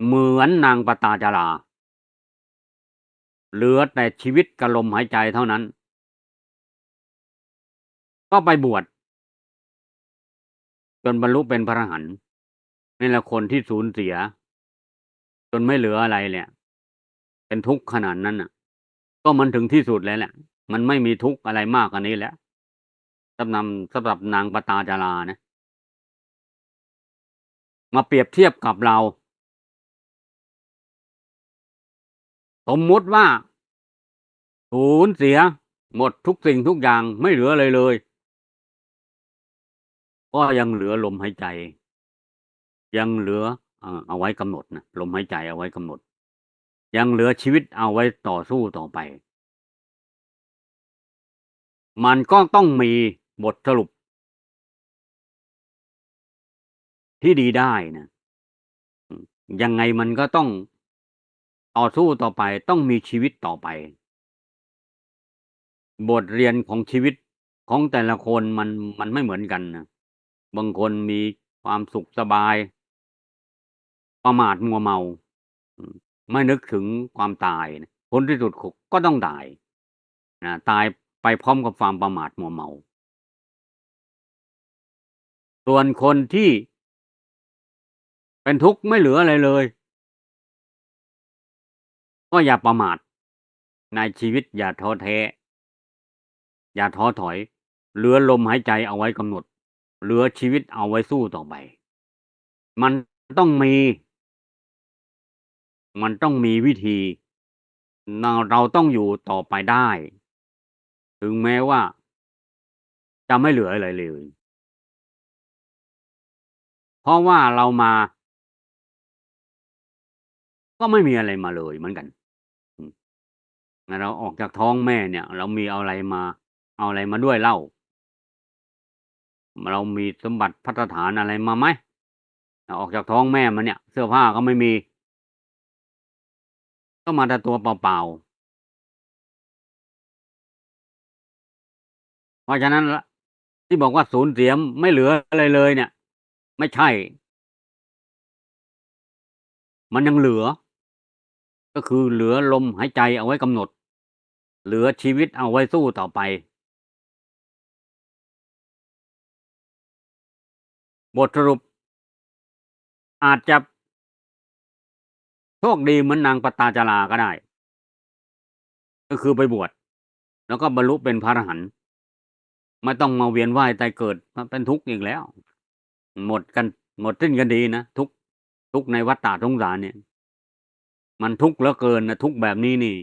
เหมือนนางปตาจารา เหลือแต่ชีวิตกับลมหายใจเท่านั้น ก็ไปบวช จนบรรลุเป็นพระอรหันต์ นี่แหละคนที่สูญเสีย จนไม่เหลืออะไรเนี่ย เป็นทุกข์ขนาดนั้นน่ะ ก็มันถึงที่สุดแล้วแหละ มันไม่มีทุกข์อะไรมากกว่านี้แล้ว สำหรับนางปตาจารานะ มาเปรียบเทียบกับเรา สมมุติว่า สูญเสียหมดทุกสิ่งทุกอย่าง ไม่เหลืออะไรเลย ก็ยังเหลือลมหายใจ ยังเหลือ เอาไว้กำหนดนะ ลมหายใจเอาไว้กำหนด ยังเหลือชีวิตเอาไว้ต่อสู้ต่อไป มันก็ต้องมีบทสรุป ที่ดีได้นะ ยังไงมันก็ต้องต่อสู้ต่อไป ต้องมีชีวิตต่อไป บทเรียนของชีวิตของแต่ละคนมันไม่เหมือนกันนะ บางคนมีความสุขสบาย ประมาทมัวเมาอืมไม่นึกถึงความตายนะผลที่สุดก็ต้องตายตายไปพร้อมกับความประมาทมัวเมาส่วนคนที่เป็นทุกข์ไม่เหลืออะไรเลยก็อย่าประมาทในชีวิตอย่าท้อแท้อย่าท้อถอยเหลือลมหายใจเอาไว้กำหนดเหลือชีวิตเอาไว้สู้ต่อไปมันต้องมีมันต้องมีวิธีเราต้องอยู่ต่อไปได้ถึงแม้ว่าจะไม่เหลืออะไรเลยเพราะว่าเรามาก็ไม่มีอะไรมาเลยเหมือนกันอืมเราออกจากท้องแม่เนี่ยเรามีเอาอะไรมาเอาอะไรมาด้วยเล่าเรามีสมบัติภัตฐานอะไรมาไหมออกจากท้องแม่มาเนี่ยเสื้อผ้าก็ไม่มีก็มาแต่ตัวเปล่าๆเพราะฉะนั้นละที่บอกว่าสูญเสียไม่เหลืออะไรเลยเนี่ยไม่ใช่มันยังเหลือก็คือเหลือลมหายใจเอาไว้กำหนดเหลือชีวิตเอาไว้สู้ต่อไปบทสรุปอาจจะโชคดีเหมือนนางปตาจาราก็ได้ก็คือไปบวชแล้วก็บรรลุเป็นพระอรหันต์ไม่ต้องมาเวียนว่ายตายเกิดมาเป็นทุกข์อีกแล้วหมดกันหมดสิ้นกันดีนะทุกข์ในวัฏฏะสงสารเนี่ยมันทุกข์เหลือเกินนะทุกข์แบบนี้นี่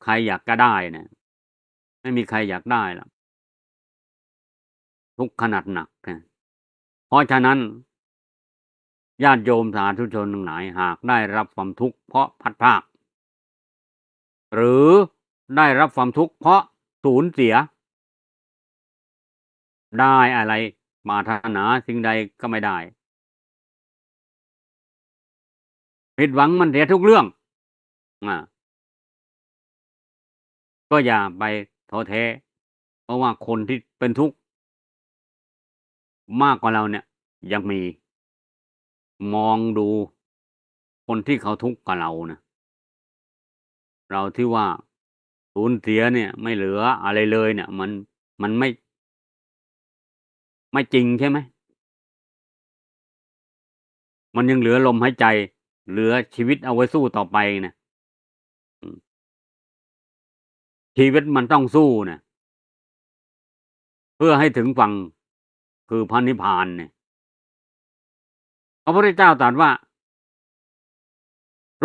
ใครอยากจะได้นะไม่มีใครอยากได้หรอกทุกข์ขนาดหนักนะเพราะฉะนั้นญาติโยมสาธุชนทั้งหลายหากได้รับความทุกข์เพราะพลัดพรากหรือได้รับความทุกข์เพราะสูญเสียได้อะไรปรารถนาสิ่งใดก็ไม่ได้ผิดหวังมันเสียทุกเรื่องอาก็อย่าไปท้อแท้เพราะว่าคนที่เป็นทุกข์มากกว่าเราเนี่ยยังมีมองดูคนที่เขาทุกข์กับเรานะเราที่ว่าสูญเสียเนี่ยไม่เหลืออะไรเลยเนี่ยมันไม่จริงใช่ไหมมันยังเหลือลมหายใจเหลือชีวิตเอาไว้สู้ต่อไปนะอืมชีวิตมันต้องสู้นะเพื่อให้ถึงฝั่งคือพระนิพพานเนี่ยพระพุทธเจ้าตรัสว่า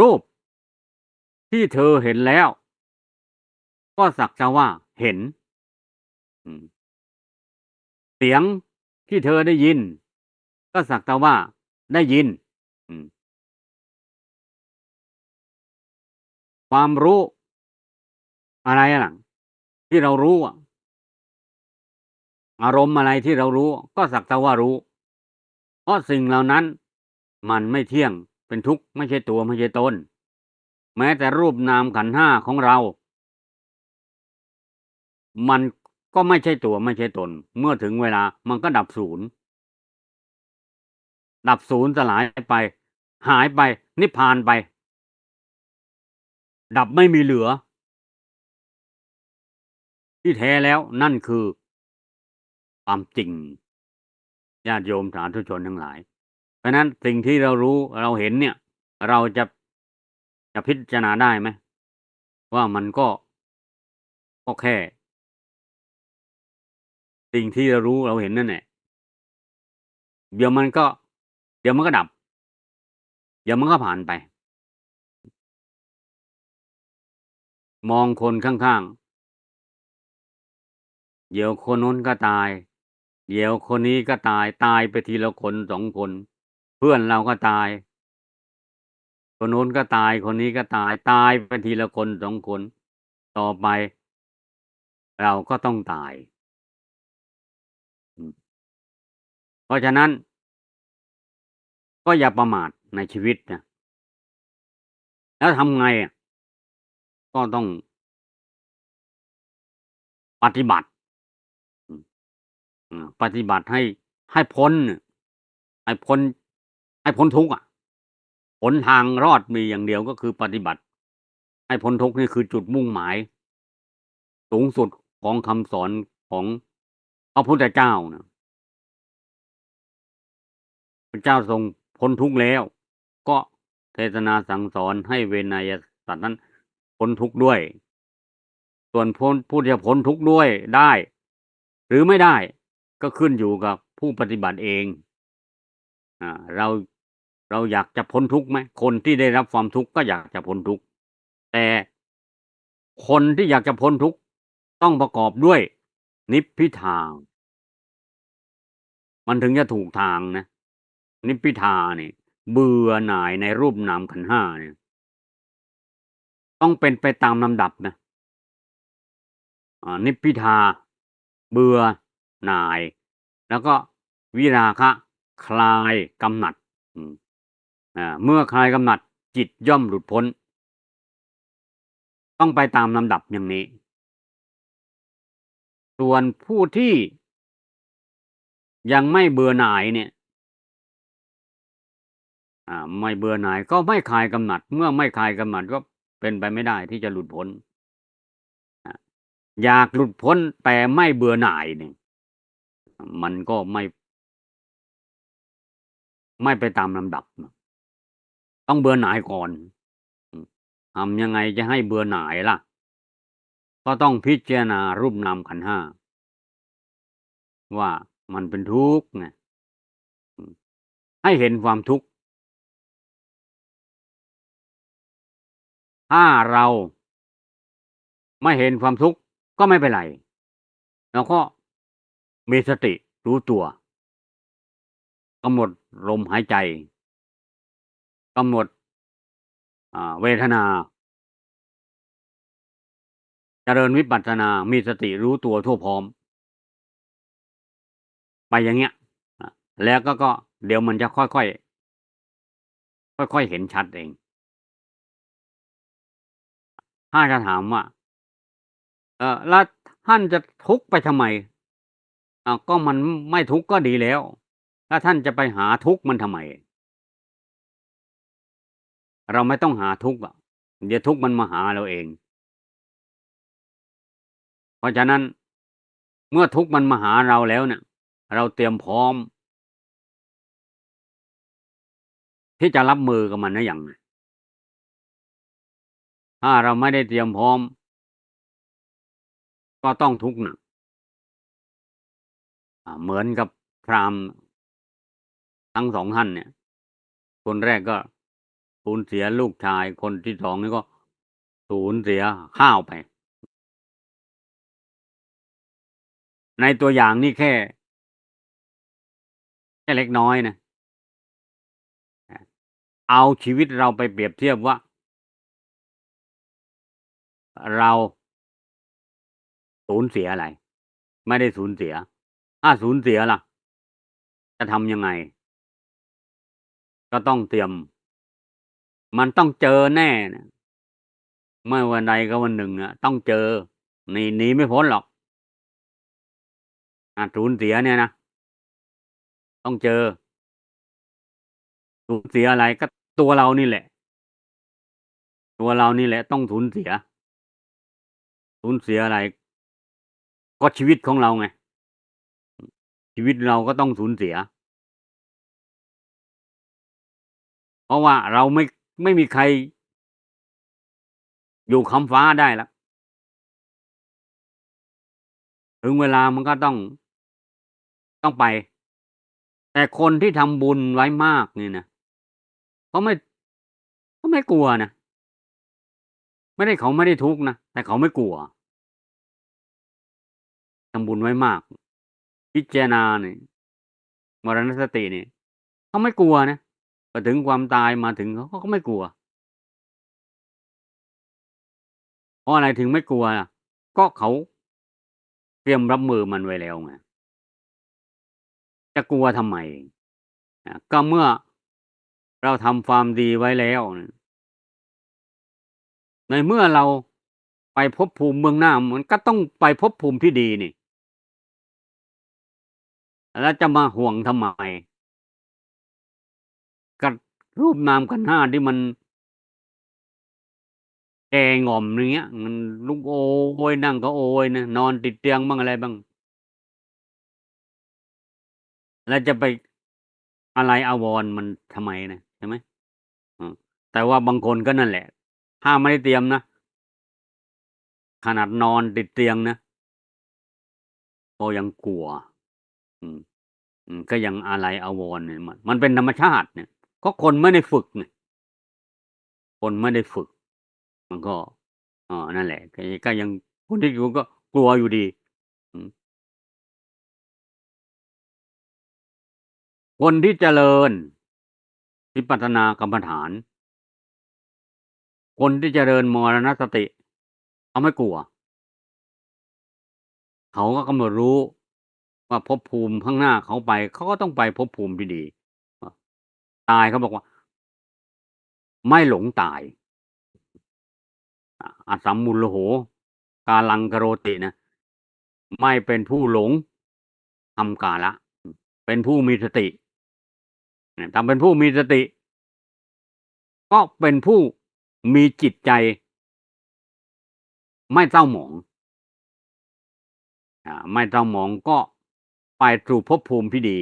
รูปที่เธอเห็นแล้วก็สักแต่ว่าเห็นอืมเสียงที่เธอได้ยินก็สักแต่ว่าได้ยินอืมความรู้อะไรล่ะที่เรารู้อะอารมณ์อะไรที่เรารู้ก็สักแต่ว่ารู้เพราะสิ่งเหล่านั้นมันไม่เที่ยงเป็นทุกข์ไม่ใช่ตัวไม่ใช่ตนแม้แต่รูปนามขันธ์ห้าของเรามันก็ไม่ใช่ตัวไม่ใช่ตนเมื่อถึงเวลามันก็ดับศูนย์สลายไปหายไปนิพพานไปดับไม่มีเหลือที่แท้แล้วนั่นคือความจริงญาติโยมสาธุชนทั้งหลายเพราะฉะนั้นสิ่งที่เรารู้เราเห็นเนี่ยเราจะพิจารณาได้ไหมว่ามันก็แค่สิ่งที่เรารู้เราเห็นนั่นแหละเดี๋ยวมันก็เดี๋ยวมันก็ดับเดี๋ยวมันก็ผ่านไปมองคนข้างๆเดี๋ยวคนนู้นก็ตายเดี๋ยวคนนี้ก็ตายตายไปทีละคน2คนเพื่อนเราก็ตายคนนู้นก็ตายคนนี้ก็ตายตายไปทีละคน2คนต่อไปเราก็ต้องตายอืมเพราะฉะนั้นก็อย่าประมาทในชีวิตนะแล้วทำไงอะก็ต้องปฏิบัติอืมปฏิบัติให้ ให้พ้นให้พ้นให้พ้นทุกข์หนทางรอดมีอย่างเดียวก็คือปฏิบัติให้พ้นทุกข์นี่คือจุดมุ่งหมายสูงสุดของคำสอนของพระพุทธเจ้านะพระเจ้าทรงพ้นทุกข์แล้วก็เทศนาสั่งสอนให้เวนยสัตว์นั้นพ้นทุกข์ด้วยส่วนผู้ที่จะพ้นทุกข์ด้วยได้ หรือไม่ได้ก็ขึ้นอยู่กับผู้ปฏิบัติเองเราอยากจะพ้นทุกข์ไหมคนที่ได้รับความทุกข์ก็อยากจะพ้นทุกข์แต่คนที่อยากจะพ้นทุกข์ต้องประกอบด้วยนิพพิทามันถึงจะถูกทางนะนิพพิทานี่เบื่อหน่ายในรูปนามขันธ์ห้าเนี่ยต้องเป็นไปตามลำดับนะนิพพิทาเบื่อหน่าย แล้วก็วิราคะคลายกำหนัดเมื่อคลายกำหนัดจิตย่อมหลุดพ้นต้องไปตามลำดับอย่างนี้ส่วนผู้ที่ยังไม่เบื่อหน่ายเนี่ยไม่เบื่อหน่ายก็ไม่คลายกำหนัดเมื่อไม่คลายกำหนัดก็เป็นไปไม่ได้ที่จะหลุดพ้นอยากหลุดพ้นแต่ไม่เบื่อหน่ายเนี่ยมันก็ไม่ไปตามลำดับต้องเบื่อหน่ายก่อนทำยังไงจะให้เบื่อหน่ายล่ะก็ต้องพิจารณารูปนามขันธ์ห้าว่ามันเป็นทุกข์ไงให้เห็นความทุกข์ถ้าเราไม่เห็นความทุกข์ก็ไม่เป็นไรเราก็มีสติรู้ตัวกำหนดลมหายใจกำหนดเวทนาเจริญวิปัสสนามีสติรู้ตัวทั่วพร้อมไปอย่างเงี้ยแล้วก็เดี๋ยวมันจะค่อยๆเห็นชัดเองถ้าจะถามว่าแล้วท่านจะทุกข์ไปทำไมก็มันไม่ทุกข์ก็ดีแล้วแล้วท่านจะไปหาทุกข์มันทำไมเราไม่ต้องหาทุกข์เดี๋ยวทุกข์มันมาหาเราเองเพราะฉะนั้นเมื่อทุกข์มันมาหาเราแล้วเนี่ยเราเตรียมพร้อมที่จะรับมือกับมันนะอย่างถ้าเราไม่ได้เตรียมพร้อมก็ต้องทุกข์หนักเหมือนกับพราหมณ์ทั้งสองท่านเนี่ยคนแรกก็สูญเสียลูกชายคนที่สองนี่ก็สูญเสียข้าวไปในตัวอย่างนี่แค่เล็กน้อยนะเอาชีวิตเราไปเปรียบเทียบว่าเราสูญเสียอะไรไม่ได้สูญเสียถ้าสูญเสียล่ะจะทำยังไงก็ต้องเตรียมมันต้องเจอแน่นะเมื่อวันใดก็วันหนึ่งต้องเจอหนีไม่พ้นหรอกสูญเสียเนี่ยนะต้องเจอสูญเสียอะไรก็ตัวเรานี่แหละตัวเรานี่แหละต้องสูญเสียอะไรก็ชีวิตของเราไงชีวิตเราก็ต้องสูญเสียเพราะว่าเราไม่มีใครอยู่ค้ำฟ้าได้แล้วถึงเวลามันก็ต้องไปแต่คนที่ทำบุญไว้มากนี่นะเขาไม่กลัวนะเขาไม่ได้ทุกข์นะแต่เขาไม่กลัวทำบุญไว้มากพิจารณาเนี่ยมรณสติเนี่ยเขาไม่กลัวนะพอถึงความตายมาถึงเขาก็ไม่กลัวเพราะอะไรถึงไม่กลัวล่ะก็เขาเตรียมรับมือมันไว้แล้วไงจะกลัวทำไมก็เมื่อเราทำความดีไว้แล้วในเมื่อเราไปภพภูมิเบื้องหน้ามันก็ต้องไปภพภูมิที่ดีนี่ แล้วจะมาห่วงทำไมกับรูปนามขันธ์ห้าที่มันแก่ง่อมอย่างเงี้ยมันลุกโอยนั่งก็โอยนะนอนติดเตียงบ้างอะไรบ้างแล้วจะไปอะไรอาวรณ์มันทำไมนะใช่ไหมอืมแต่ว่าบางคนก็นั่นแหละถ้าไม่ได้เตรียมนะขนาดนอนติดเตียงนะก็ยังกลัวอืมก็ยังอาลัยอาวรณ์เนี่ยมันเป็นธรรมชาติเนี่ยก็คนไม่ได้ฝึกไงคนไม่ได้ฝึกมันก็นั่นแหละก็ยังคนที่อยู่ก็กลัวอยู่ดีอืมคนที่เจริญวิปัสสนากรรมฐานคนที่เจริญมรณสติเขาไม่กลัวเขาก็กำหนดรู้ว่าภพภูมิข้างหน้าเขาไปเขาก็ต้องไปภพภูมิที่ดีอตายเขาบอกว่าไม่หลงตายอสัมมุลโหกาลังกโรตินะไม่เป็นผู้หลงทำกาละเป็นผู้มีสติถ้าเป็นผู้มีสติก็เป็นผู้มีจิตใจไม่เศร้าหมองไม่เศร้าหมองก็ไปสู่ภพภูมิที่ดี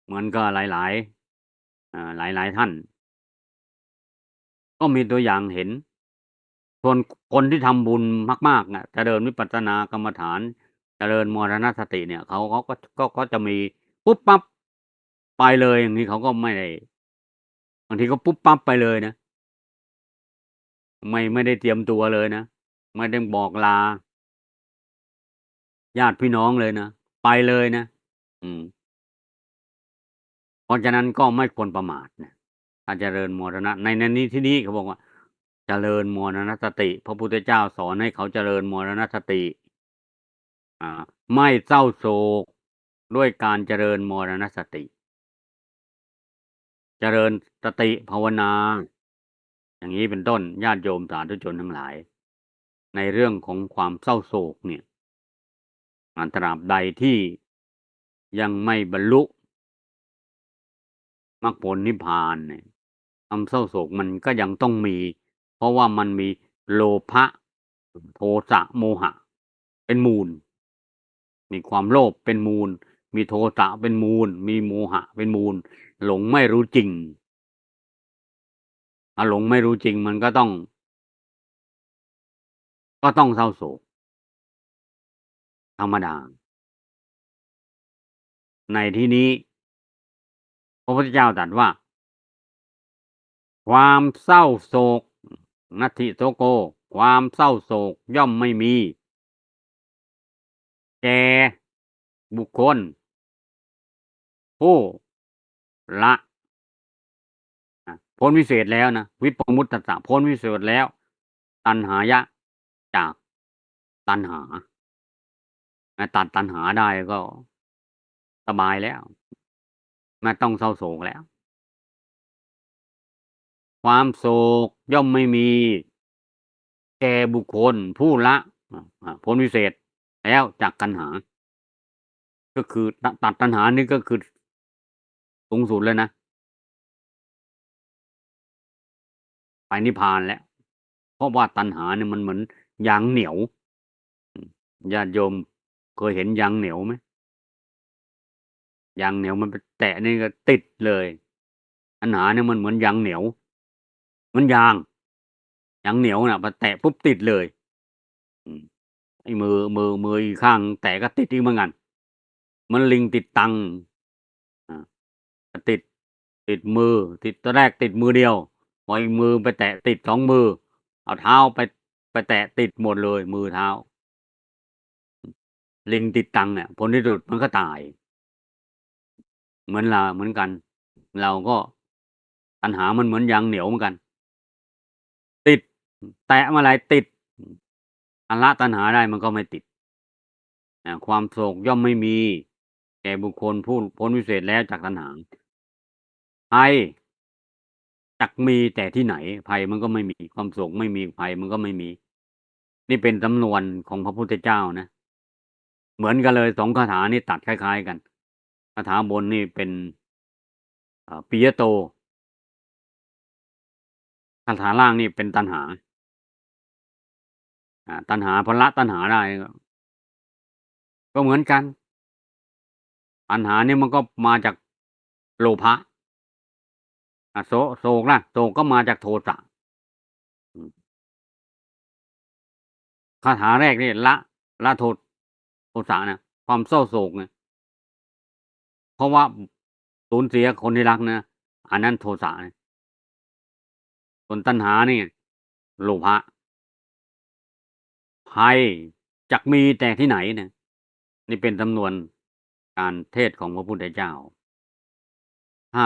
เหมือนกับหลายท่านก็มีตัวอย่างเห็นส่วนคนที่ทำบุญมากๆน่ะเจริญวิปัสสนากรรมฐานเจริญมรณสติเนี่ยเขาก็จะมีปุ๊บปั๊บไปเลยอย่างงี้เขาก็ไม่ได้บางทีก็ปุ๊บปั๊บไปเลยนะไม่ได้เตรียมตัวเลยนะไม่ได้บอกลาญาติพี่น้องเลยนะไปเลยนะอืมเพราะฉะนั้นก็ไม่ควรประมาทนะถ้าเจริญมรณะในนี้ที่นี้เขาบอกว่าเจริญมรณสติพระพุทธเจ้าสอนให้เขาเจริญมรณสติอ่าไม่เศร้าโศกด้วยการเจริญมรณสติเจริญสติภาวนาอย่างนี้เป็นต้นญาติโยมสาธุชนทั้งหลายในเรื่องของความเศร้าโศกเนี่ยตราบใดที่ยังไม่บรรลุมรรคผลนิพพานเนี่ยความเศร้าโศกมันก็ยังต้องมีเพราะว่ามันมีโลภะโทสะโมหะเป็นมูลมีความโลภเป็นมูลมีโทสะเป็นมูลมีโมหะเป็นมูลหลงไม่รู้จริงถ้าหลงไม่รู้จริงมันก็ต้องเศร้าโศกธรรมดาในที่นี้พระพุทธเจ้าตรัสว่าความเศร้าโศกนัตถิโสโกความเศร้าโศกย่อมไม่มีแก่บุคคลผู้ละพ้นวิเศษแล้วนะวิปมุตตสะพ้นวิเศษแล้วตัณหายะจากตัณหาตัดตัณหาได้ก็สบายแล้วไม่ต้องเศร้าโศกแล้วความโศกย่อมไม่มีแก่บุคคลผู้ละพ้นวิเศษแล้วจากตัณหาก็คือตัดตัณหานี่ก็คือสูงสุดเลยนะไปนิพพานแล้วเพราะว่าตัณหาเนี่ยมันเหมือนยางเหนียวญาติโยมเคยเห็นยางเหนียวไหมยางเหนียวมันไปแตะนี่ก็ติดเลยตัณหาเนี่ยมันเหมือนยางเหนียวเหมือนยางเหนียวน่ะพอแตะปุ๊บติดเลยอืมไอ้มืออีกข้างแตะก็ติดอีกเหมือนกันเหมือนลิงติดตังติดมือติดตอนแรกติดมือเดียวพออีกมือไปแตะติด2มือเอาเท้าไปแตะติดหมดเลยมือเท้าลิงติดตังเนี่ยผลที่สุดมันก็ตายเหมือนกันเราก็ตัณหามันเหมือนยางเหนียวเหมือนกันติดแตะเมื่อไรติดละตัณหาได้มันก็ไม่ติดความโศกย่อมไม่มีแก่บุคคลผู้พ้นวิเศษแล้วจากตัณหาภัยจักมีแต่ที่ไหนภัยมันก็ไม่มีความโศกไม่มีภัยมันก็ไม่มีนี่เป็นสำนวนของพระพุทธเจ้านะ เหมือนกันเลย2คาถานี่ตัดคล้ายๆกันคาถาบนนี่เป็นปิยโตคาถาล่างนี่เป็นตัณหาตัณหาพอละตัณหาได้ก็เหมือนกันตัณหานี่มันก็มาจากโลภะโศกล่ะโศกก็มาจากโทสะอืมคาถาแรกนี่ละโทสะนะความเศร้าโศกนะเพราะว่าสูญเสียคนที่รักนะอันนั้นโทสะนะส่วนตัณหานี่โลภะภัยจักมีแต่ที่ไหนเนี่ยนี่เป็นสำนวนการเทศน์ของพระพุทธเจ้าถ้า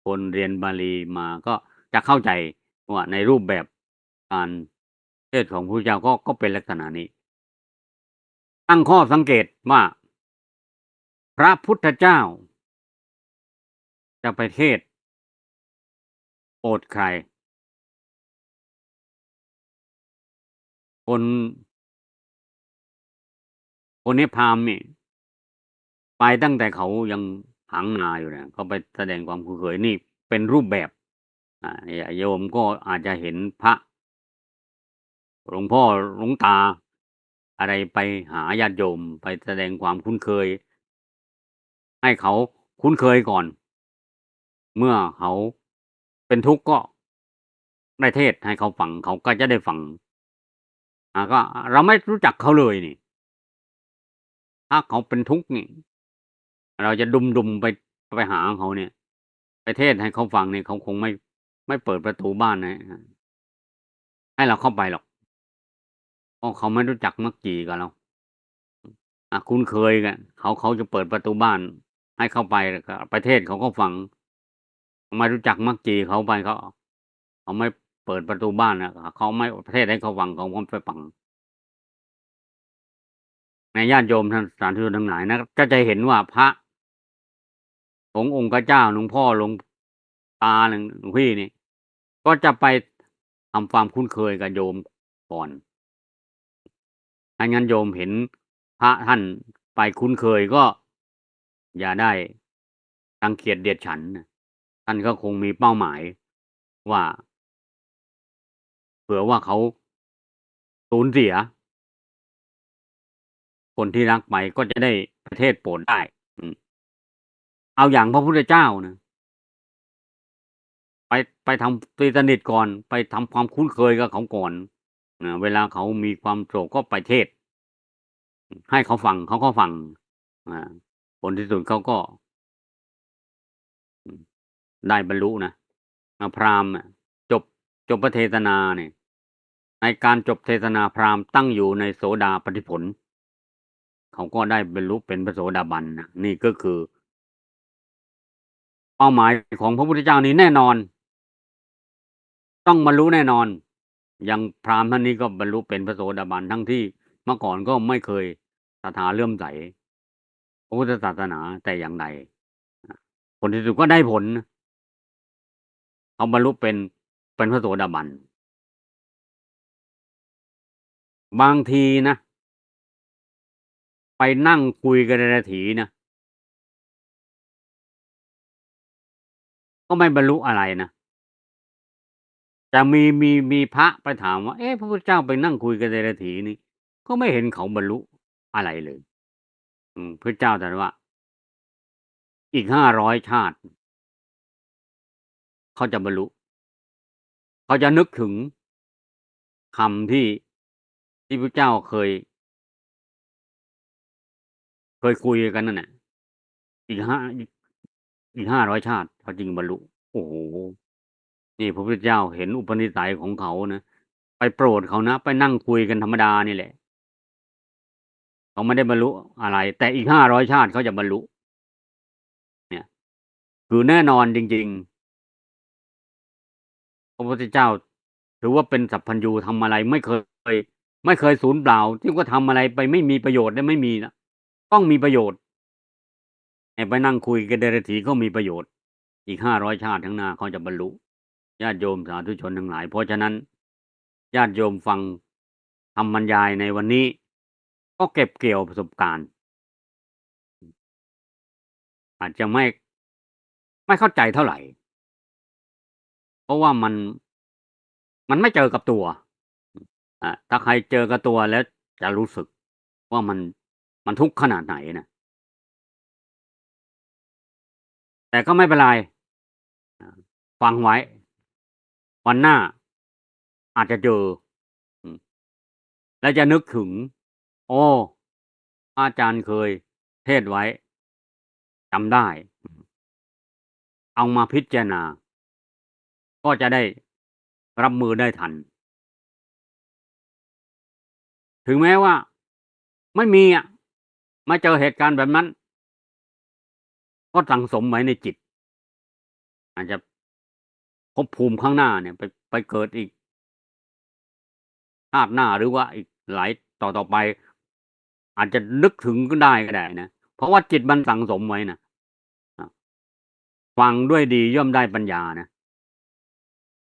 คนเรียนบาลีมาก็จะเข้าใจว่าในรูปแบบการเทศน์ของพระพุทธเจ้าก็เป็นลักษณะนี้ตั้งข้อสังเกตว่าพระพุทธเจ้าจะไปเทศน์โปรดใครคนนี้พราหมณ์นี่ไปตั้งแต่เขายังหางนาอยู่เนี่ยเขาไปแสดงความคุ้นเคยนี่เป็นรูปแบบโยมก็อาจจะเห็นพระหลวงพ่อหลวงตาอะไรไปหาญาติโยมไปแสดงความคุ้นเคยให้เขาคุ้นเคยก่อนเมื่อเขาเป็นทุกข์ก็ได้เทศน์ให้เขาฟังเขาก็จะได้ฟังก็เราไม่รู้จักเขาเลยนี่ถ้าเขาเป็นทุกข์นี่เราจะดุมๆไปหาเขาเนี่ยไปเทศน์ให้เขาฟังเนี่ยเขาคงไม่เปิดประตูบ้านให้เราเข้าไปหรอกเพราะเขาไม่รู้จักมักจีกับเราคุ้นเคยกันเขาจะเปิดประตูบ้านให้เข้าไปก็ไปเทศน์เขาก็ฟังไม่รู้จักมักจีเขาไปเขาไม่เปิดประตูบ้านเขาไม่เทศน์ให้เขาฟังเขาก็ไม่ฟังในญาติโยมท่านสาธุชนทั้งหลายนะก็จะเห็นว่าพระของค์เจ้าหลวงพ่อหลวงตาหลวงพี่นี่ก็จะไปทำความคุ้นเคยกับโยมก่อนถ้างั้นโยมเห็นพระท่านไปคุ้นเคยก็อย่าได้รังเกียจเดียดฉันนะท่านก็คงมีเป้าหมายว่าเผื่อว่าเขาสูญเสียคนที่รักไปก็จะได้ประเทศโปรดได้อืมเอาอย่างพระพุทธเจ้านะไปทำตีสนิทก่อนไปทำความคุ้นเคยกับเขาก่อนเวลาเขามีความโศกก็ไปเทศน์ให้เขาฟังเขาก็ฟังอาผลที่สุดเขาก็อืมได้บรรลุนะพราหมณ์อะจบพระเทศนาเนี่ยในการจบเทศนาพราหมณ์ตั้งอยู่ในโสดาปัตติผลเขาก็ได้บรรลุเป็นพระโสดาบันนะนี่ก็คือเป้าหมายของพระพุทธเจ้านี้แน่นอนต้องบรรลุแน่นอนอย่างพราหมณ์ท่านนี้ก็บรรลุเป็นพระโสดาบันทั้งที่เมื่อก่อนก็ไม่เคยศรัทธาเลื่อมใสพระพุทธศาสนาแต่อย่างใดผลที่สุดก็ได้ผลเขาบรรลุเป็นพระโสดาบันบางทีนะไปนั่งคุยกับเดรัจฉีนะก็ไม่บรรลุอะไรนะแต่มีพระไปถามว่าเอ๊ะพระพุทธเจ้าไปนั่งคุยกับเดรัจฉีนี่ก็ไม่เห็นเขาบรรลุอะไรเลยพระเจ้าตรัสว่าอีก500ชาติเขาจะบรรลุเขาจะนึกถึงคำที่พระเจ้าเคยคุยกันนั่นน่ะอีกห้าอีก500ชาติเขาจึงบรรลุโอ้โฮนี่พระพุทธเจ้าเห็นอุปนิสัยของเขานะไปโปรดเขานะไปนั่งคุยกันธรรมดานี่แหละเขาไม่ได้บรรลุอะไรแต่อีก500ชาติเขาจะบรรลุเนี่ยคือแน่นอนจริงๆพระพุทธเจ้าถือว่าเป็นสัพพัญญูทำอะไรไม่เคยสูญเปล่าที่ว่าทำอะไรไปไม่มีประโยชน์และไม่มีนะต้องมีประโยชน์ไปนั่งคุยกับเดรัจฉีก็มีประโยชน์อีก500ชาติข้างหน้าเขาจะบรรลุญาติโยมสาธุชนทั้งหลายเพราะฉะนั้นญาติโยมฟังคำบรรยายในวันนี้ก็เก็บเกี่ยวประสบการณ์ อาจจะไม่เข้าใจเท่าไหร่ เพราะว่ามันไม่เจอกับตัวถ้าใครเจอกับตัวแล้วจะรู้สึกว่ามันทุกข์ขนาดไหนนะแต่ก็ไม่เป็นไรฟังไว้ วันหน้าอาจจะเจออืมแล้วจะนึกถึงโอ้อาจารย์เคยเทศน์ไว้จำได้เอามาพิจารณาก็จะได้รับมือได้ทันถึงแม้ว่าไม่มีมาเจอเหตุการณ์แบบนั้นก็สั่งสมไว้ในจิตอาจจะภพภูมิข้างหน้าเนี่ยไปเกิดอีกชาติหน้าหรือว่าอีกหลายต่อไปอาจจะนึกถึงก็ได้นะเพราะว่าจิตมันสั่งสมไว้นะฟังด้วยดีย่อมได้ปัญญานะ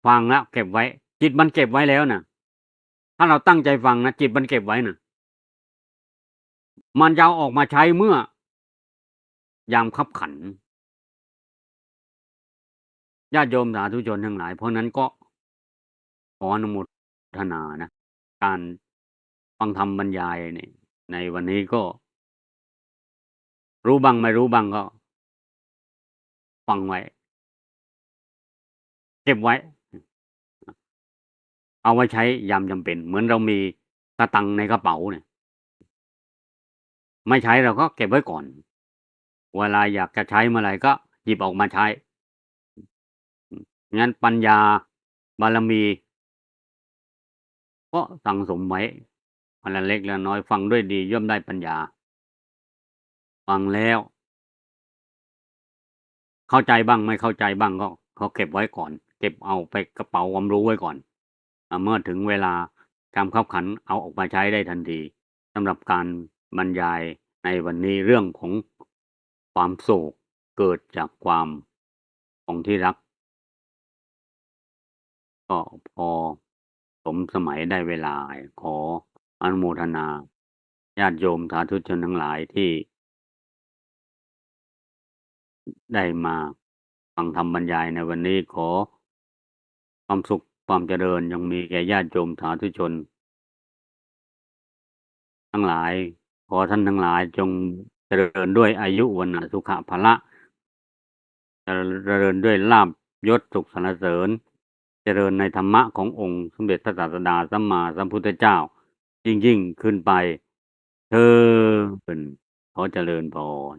ฟังแล้วเก็บไว้จิตมันเก็บไว้แล้วนะถ้าเราตั้งใจฟังนะจิตมันเก็บไว้นะมันจะเอาออกมาใช้เมื่อยามคับขันญาติโยมสาธุชนทั้งหลายเพราะนั้นก็ขออนุโมทนานะการฟังธรรมบรรยายเนี่ยในวันนี้ก็รู้บ้างไม่รู้บ้างก็ฟังไว้เก็บไว้เอาไว้ใช้ยามจำเป็นเหมือนเรามีสตังค์ในกระเป๋าเนี่ยไม่ใช้เราก็เก็บไว้ก่อนเวลาอยากจะใช้เมื่อไรก็หยิบออกมาใช้งั้นปัญญาบารมีก็สั่งสมไว้วันละเล็กละน้อยฟังด้วยดีย่อมได้ปัญญาฟังแล้วเข้าใจบ้างไม่เข้าใจบ้างก็เก็บไว้ก่อนเก็บเอาไปกระเป๋าความรู้ไว้ก่อนเมื่อถึงเวลาการคับขันเอาออกมาใช้ได้ทันทีสำหรับการบรรยายในวันนี้เรื่องของความโศกเกิดจากความของที่รักก็พอสมสมัยได้เวลาขออนุโมทนาญาติโยมสาธุชนทั้งหลายที่ได้มาฟังธรรมบรรยายในวันนี้ขอความสุขความเจริญจงมีแก่ญาติโยมสาธุชนทั้งหลายขอท่านทั้งหลายจงเจริญด้วยอายุวันนะสุขะพละเจริญด้วยลาภยศสุขสรรเสริญเจริญในธรรมะขององค์สมเด็จพระศาสดาสัมมาสัมพุทธเจ้ายิ่งขึ้นไปเถิดขอเจริญพร